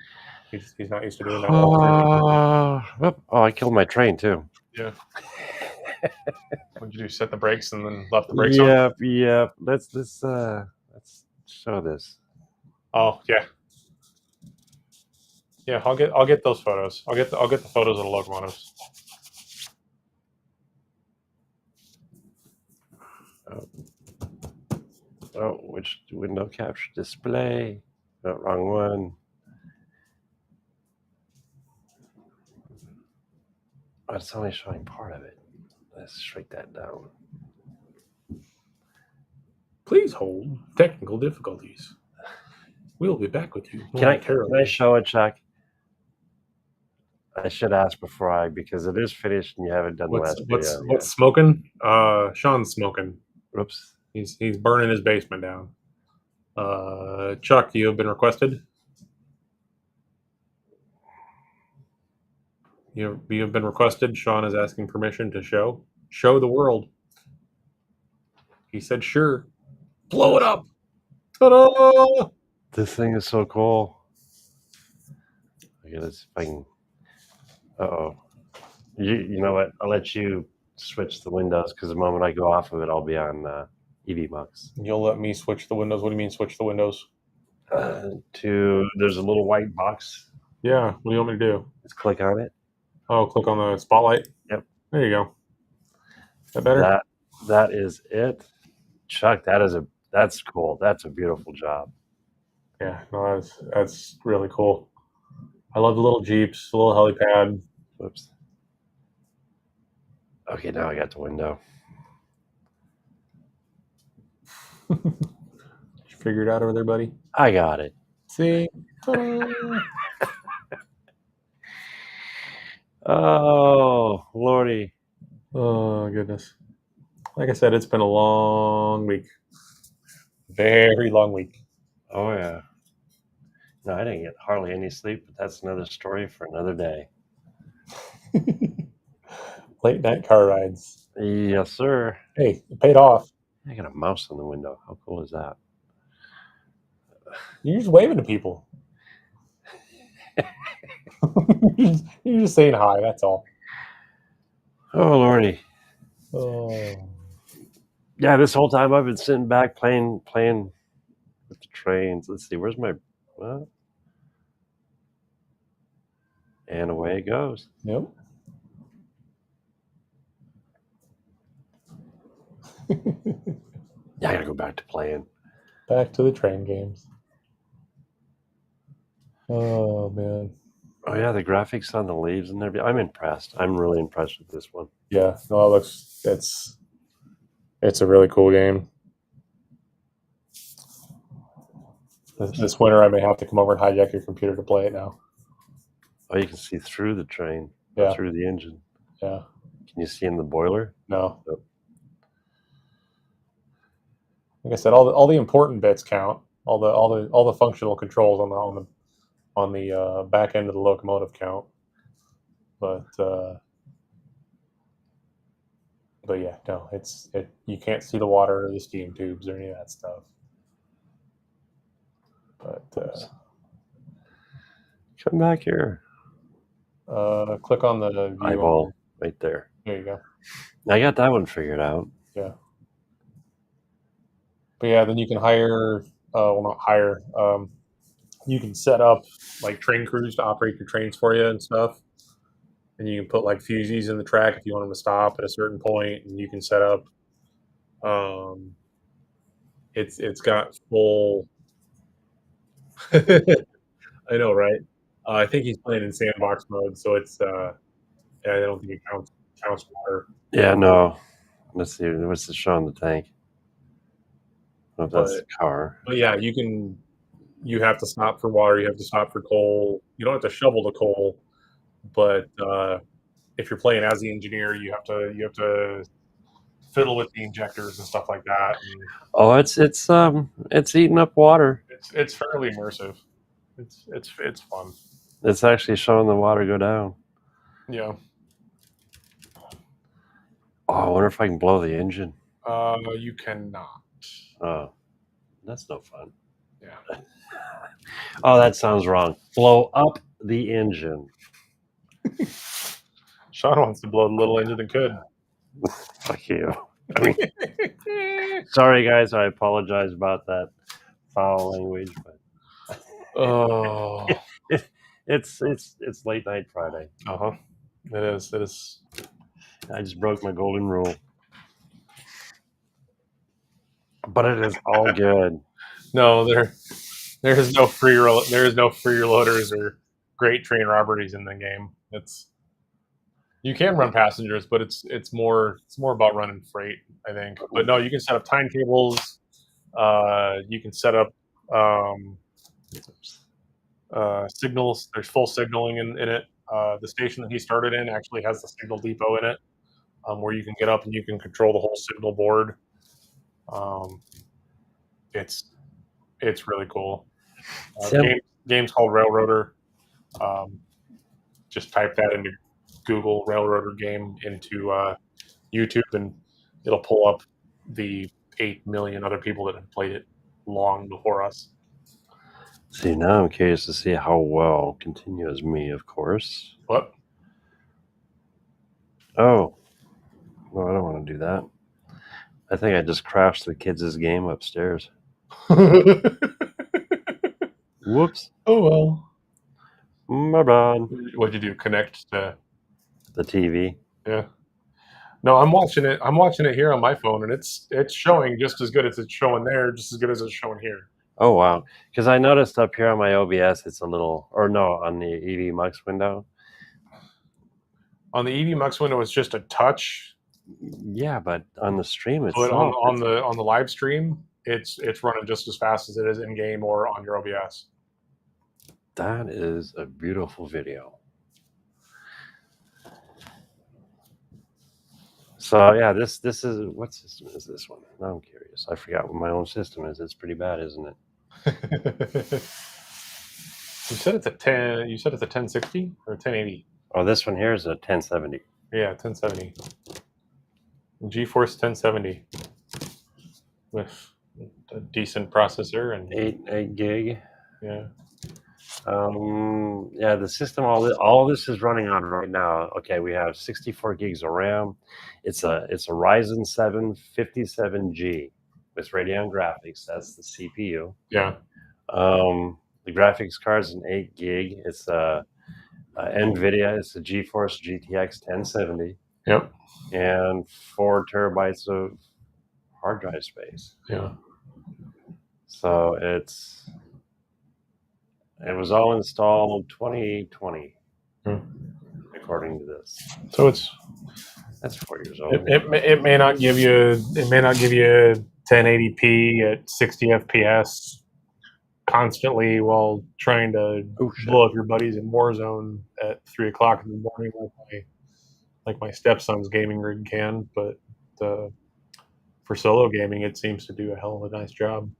He's not used to doing that. Oh, I killed my train too. Yeah. What'd you do? Set the brakes and then left the brakes on? Yep. Let's show this. Oh yeah. Yeah, I'll get those photos. I'll get the photos of the locomotives. Oh, which window capture display? No, wrong one. Oh, it's only showing part of it. Let's shrink that down. Please hold. Technical difficulties. We'll be back with you. Can I show it, Chuck? I should ask before because it is finished and you haven't done the last video. What's smoking? Sean's smoking. Oops. He's burning his basement down. Chuck, you have been requested. You have been requested. Sean is asking permission to show the world. He said, "Sure, blow it up." Ta-da! This thing is so cool. Okay, let's see if I can. Uh-oh. You know what? I'll let you switch the windows because the moment I go off of it, I'll be on EV Mux. You'll let me switch the windows? What do you mean switch the windows? There's a little white box. Yeah. What do you want me to do? Let's click on it. Oh, click on the spotlight? Yep. There you go. Is that better? That is it. Chuck, that's cool. That's a beautiful job. Yeah, no, that's really cool. I love the little Jeeps, the little helipad. Whoops. Okay, now I got the window. You figured it out over there, buddy? I got it. See? Oh, Lordy. Oh, goodness. Like I said, it's been a long week. Very long week. Oh, yeah. No, I didn't get hardly any sleep, but that's another story for another day. Late night car rides. Yes, sir. Hey, it paid off. I got a mouse on the window. How cool is that? You're just waving to people. You're just saying hi, that's all. Oh, Lordy. Oh. Yeah, this whole time I've been sitting back playing with the trains. Let's see, where's my... Well, and away it goes. Yep. Yeah, I gotta go back to playing. Back to the train games. Oh, man. Oh, yeah, the graphics on the leaves and everything. I'm impressed. I'm really impressed with this one. Yeah, no, it's a really cool game. This winter, I may have to come over and hijack your computer to play it now. Oh, you can see through the train, Yeah. through the engine. Yeah. Can you see in the boiler? No. Nope. Like I said, all the important bits count. All the functional controls on the back end of the locomotive count. But yeah, no, you can't see the water or the steam tubes or any of that stuff. But come back here. click on the view Eyeball right there. There you go. I got that one figured out. Yeah. But yeah, then you can hire. Well, not hire. You can set up like train crews to operate your trains for you and stuff. And you can put like fusees in the track if you want them to stop at a certain point, and you can set up. It's got full. I know, right? I think he's playing in sandbox mode, so it's. I don't think it counts water. Yeah, no. Let's see. What's the show on the tank? Well, that's the car. But yeah, you have to stop for water. You have to stop for coal. You don't have to shovel the coal, but if you're playing as the engineer, you have to fiddle with the injectors and stuff like that. And Oh, it's eating up water. it's fairly immersive. It's fun. It's actually showing the water go down. Yeah. Oh, I wonder if I can blow the engine. You cannot. Oh, that's no fun. Yeah. Oh, that sounds wrong. Blow up the engine. Sean wants to blow the little engine that could. Fuck you. I mean, sorry guys, I apologize about that foul language, but Oh. it's late night Friday. Uh-huh. It is. I just broke my golden rule. But it is all good. No, there is no free loaders or great train robberies in the game. You can run passengers, but it's more about running freight, I think. But no, you can set up timetables. You can set up signals. There's full signaling in it. The station that he started in actually has the signal depot in it, where you can get up and you can control the whole signal board. It's really cool. Game's called Railroader. Just type that into Google Railroader game into YouTube, and it'll pull up the 8 million other people that have played it long before us. See, now I'm curious to see how well continues me, of course. What? Oh, no, I don't want to do that. I think I just crashed the kids' game upstairs. Whoops. Oh well. My bad. What'd you do? Connect to the TV? Yeah. No, I'm watching it. I'm watching it here on my phone, and it's showing just as good as it's showing there, just as good as it's showing here. Oh wow! Because I noticed up here on my OBS, it's a little, or no, on the EV Mux window. On the EV Mux window, it's just a touch. Yeah, but on the stream itself, but on the live stream, it's running just as fast as it is in game or on your OBS. That is a beautiful video. So yeah, this is, what system is this one? Now I'm curious. I forgot what my own system is. It's pretty bad, isn't it? You said it's a 10. You said it's a 1060 or a 1080. Oh, this one here is a 1070. Yeah, 1070. GeForce 1070 with a decent processor and 8 gig. Yeah. Yeah, the system, all this is running on right now. Okay, we have 64 gigs of RAM. It's a Ryzen 7 57G with Radeon graphics. That's the CPU. Yeah. The graphics card is an 8 gig. It's a NVIDIA. It's a GeForce GTX 1070. Yep. And 4 terabytes of hard drive space. Yeah. So it was all installed 2020, according to this. So that's 4 years old. It may not give you 1080p at 60 FPS constantly while trying to blow up your buddies in Warzone at 3 o'clock in the morning, like my stepson's gaming rig can. But for solo gaming, it seems to do a hell of a nice job.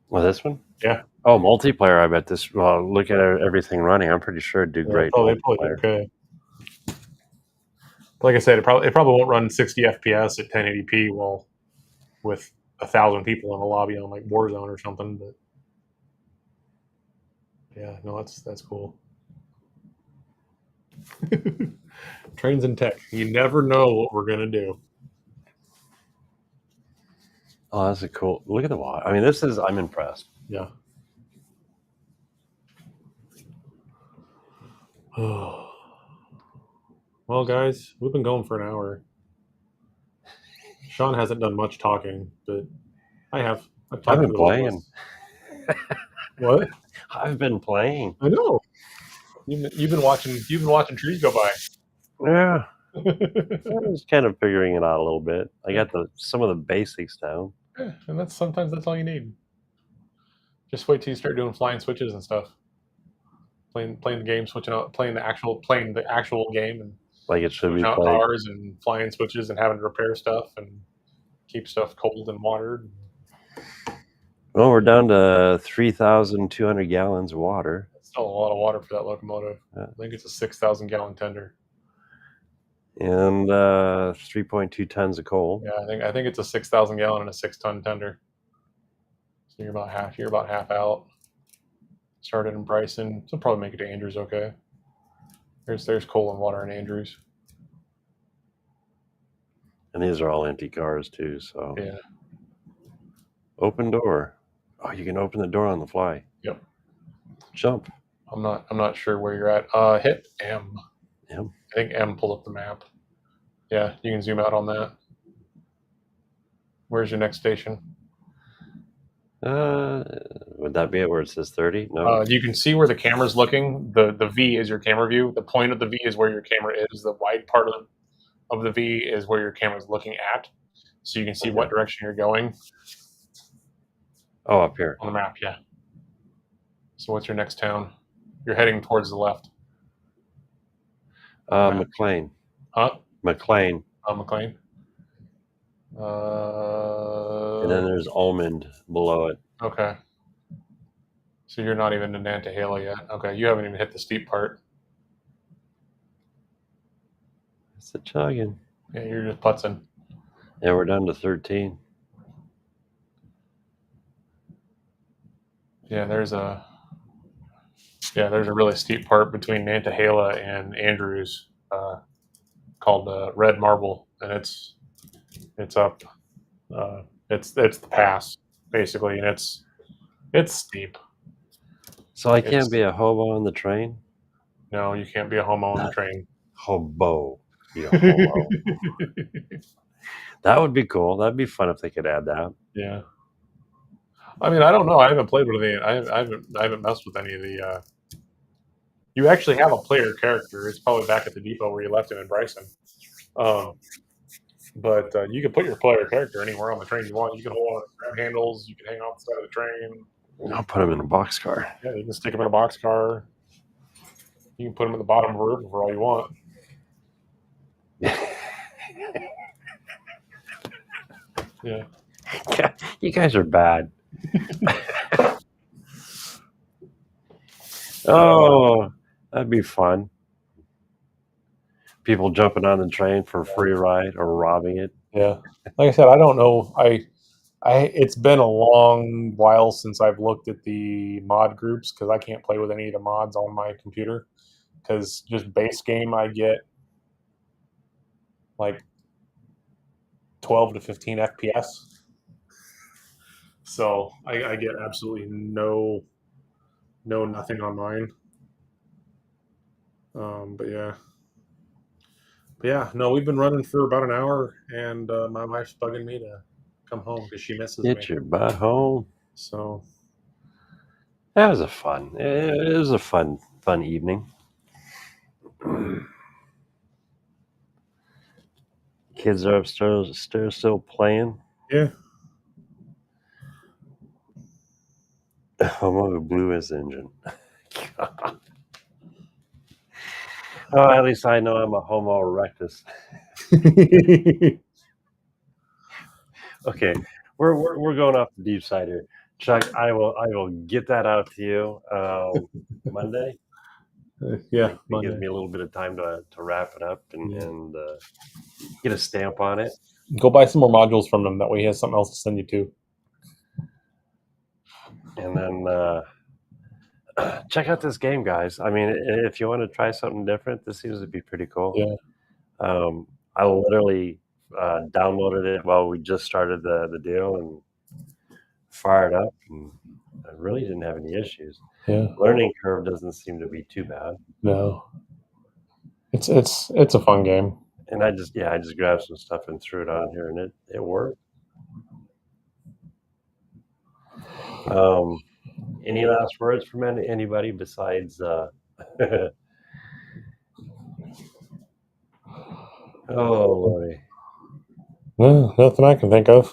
Well, this one? Yeah. Oh, multiplayer, I bet this, well, look at everything running. I'm pretty sure it'd do great. Oh, they probably okay. Like I said, it probably won't run 60 FPS at 1080p while with 1,000 people in a lobby on like Warzone or something. But yeah, no, that's cool. Trains and tech. You never know what we're gonna do. Oh, that's a cool. Look at the water. I mean, I'm impressed. Yeah. Well, guys, we've been going for an hour. Sean hasn't done much talking, but I have. I've been playing. What? I've been playing. I know. You've been watching trees go by. Yeah. I was kind of figuring it out a little bit. I got some of the basics down. Yeah, and sometimes that's all you need. Just wait till you start doing flying switches and stuff. Playing the game, switching out, playing the actual game, and Like it should be switching out played. cars and flying switches and having to repair stuff and keep stuff cold and watered. Well, we're down to 3,200 gallons of water. That's still a lot of water for that locomotive. Yeah. I think it's a 6,000 gallon tender. And 3.2 tons of coal. Yeah, I think it's a 6,000 gallon and a 6-ton tender. So you're about half out. Started in Bryson. So probably make it to Andrews okay. There's coal and water in Andrews. And these are all empty cars too, so Yeah. Open door. Oh, you can open the door on the fly. Yep. Jump. I'm not sure where you're at. Hit M. M. I think M pulled up the map. Yeah, you can zoom out on that. Where's your next station? Would that be it where it says 30? No. You can see where the camera's looking. The V is your camera view. The point of the V is where your camera is. The wide part of the V is where your camera's looking at. So you can see what direction you're going. Oh, up here. On the map, yeah. So what's your next town? You're heading towards the left. McLean. Huh? McLean. McLean. And then there's Almond below it. Okay. So you're not even in Nantahala yet. Okay, you haven't even hit the steep part. It's a chugging. Yeah, you're just putzing. Yeah, we're down to 13. Yeah, there's a really steep part between Nantahala and Andrews called Red Marble, and it's up. It's the pass basically, and it's steep. So I can't be a hobo on the train? No, you can't be a homo on the train. Hobo. Be a hobo. That would be cool. That'd be fun if they could add that. Yeah. I mean, I don't know. I haven't played with any. I haven't messed with any of the. You actually have a player character. It's probably back at the depot where you left him in Bryson. But you can put your player character anywhere on the train you want. You can hold on to the grab handles. You can hang off the side of the train. I'll put him in a boxcar. Yeah, you can stick him in a boxcar. You can put him in the bottom of a river for all you want. Yeah. You guys are bad. Oh, that'd be fun. People jumping on the train for a free ride or robbing it. Yeah. Like I said, I don't know. It's been a long while since I've looked at the mod groups because I can't play with any of the mods on my computer. Because just base game, I get like 12 to 15 FPS. So I get absolutely nothing on mine. But yeah, no, we've been running for about an hour, and my wife's bugging me to come home because she misses me. Get your butt home. So that was it was a fun evening. Kids are upstairs still playing. Yeah. Homo blew his engine. Oh, at least I know I'm a Homo erectus. Okay, we're going off the deep side here. Chuck, I will get that out to you Monday. Yeah, it gives me a little bit of time to wrap it up and get a stamp on it. Go buy some more modules from them. That way he has something else to send you to. And then check out this game, guys. I mean, if you want to try something different, this seems to be pretty cool. Yeah. I literally downloaded it while we just started the deal and fired up, and I really didn't have any issues. Yeah. Learning curve doesn't seem to be too bad. No. It's a fun game. And I just grabbed some stuff and threw it on here, and it worked. Any last words from anybody besides oh Lordy. No, nothing I can think of.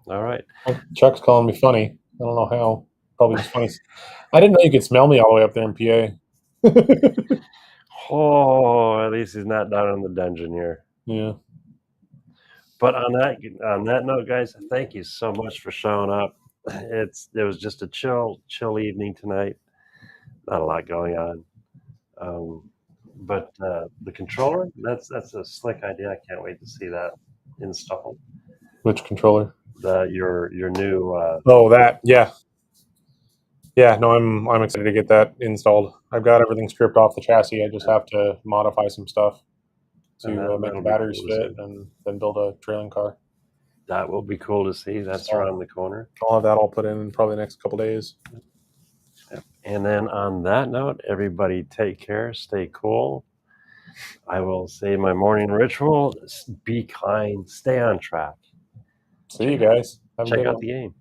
All right. Chuck's calling me funny. I don't know how. Probably just funny. I didn't know you could smell me all the way up there in PA. Oh, at least he's not down in the dungeon here. Yeah. But on that note, guys, thank you so much for showing up. It was just a chill evening tonight. Not a lot going on. But the controller, that's a slick idea. I can't wait to see that installed. Which controller? Your new. Oh, that. Yeah. Yeah. No, I'm excited to get that installed. I've got everything stripped off the chassis. I just have to modify some stuff to make the batteries fit, and then build a trailing car. That will be cool to see. That's around the corner. I'll have that all put in probably the next couple days. And then on that note, everybody take care, stay cool. I will say my morning ritual: be kind, stay on track. See you guys. Check out the game.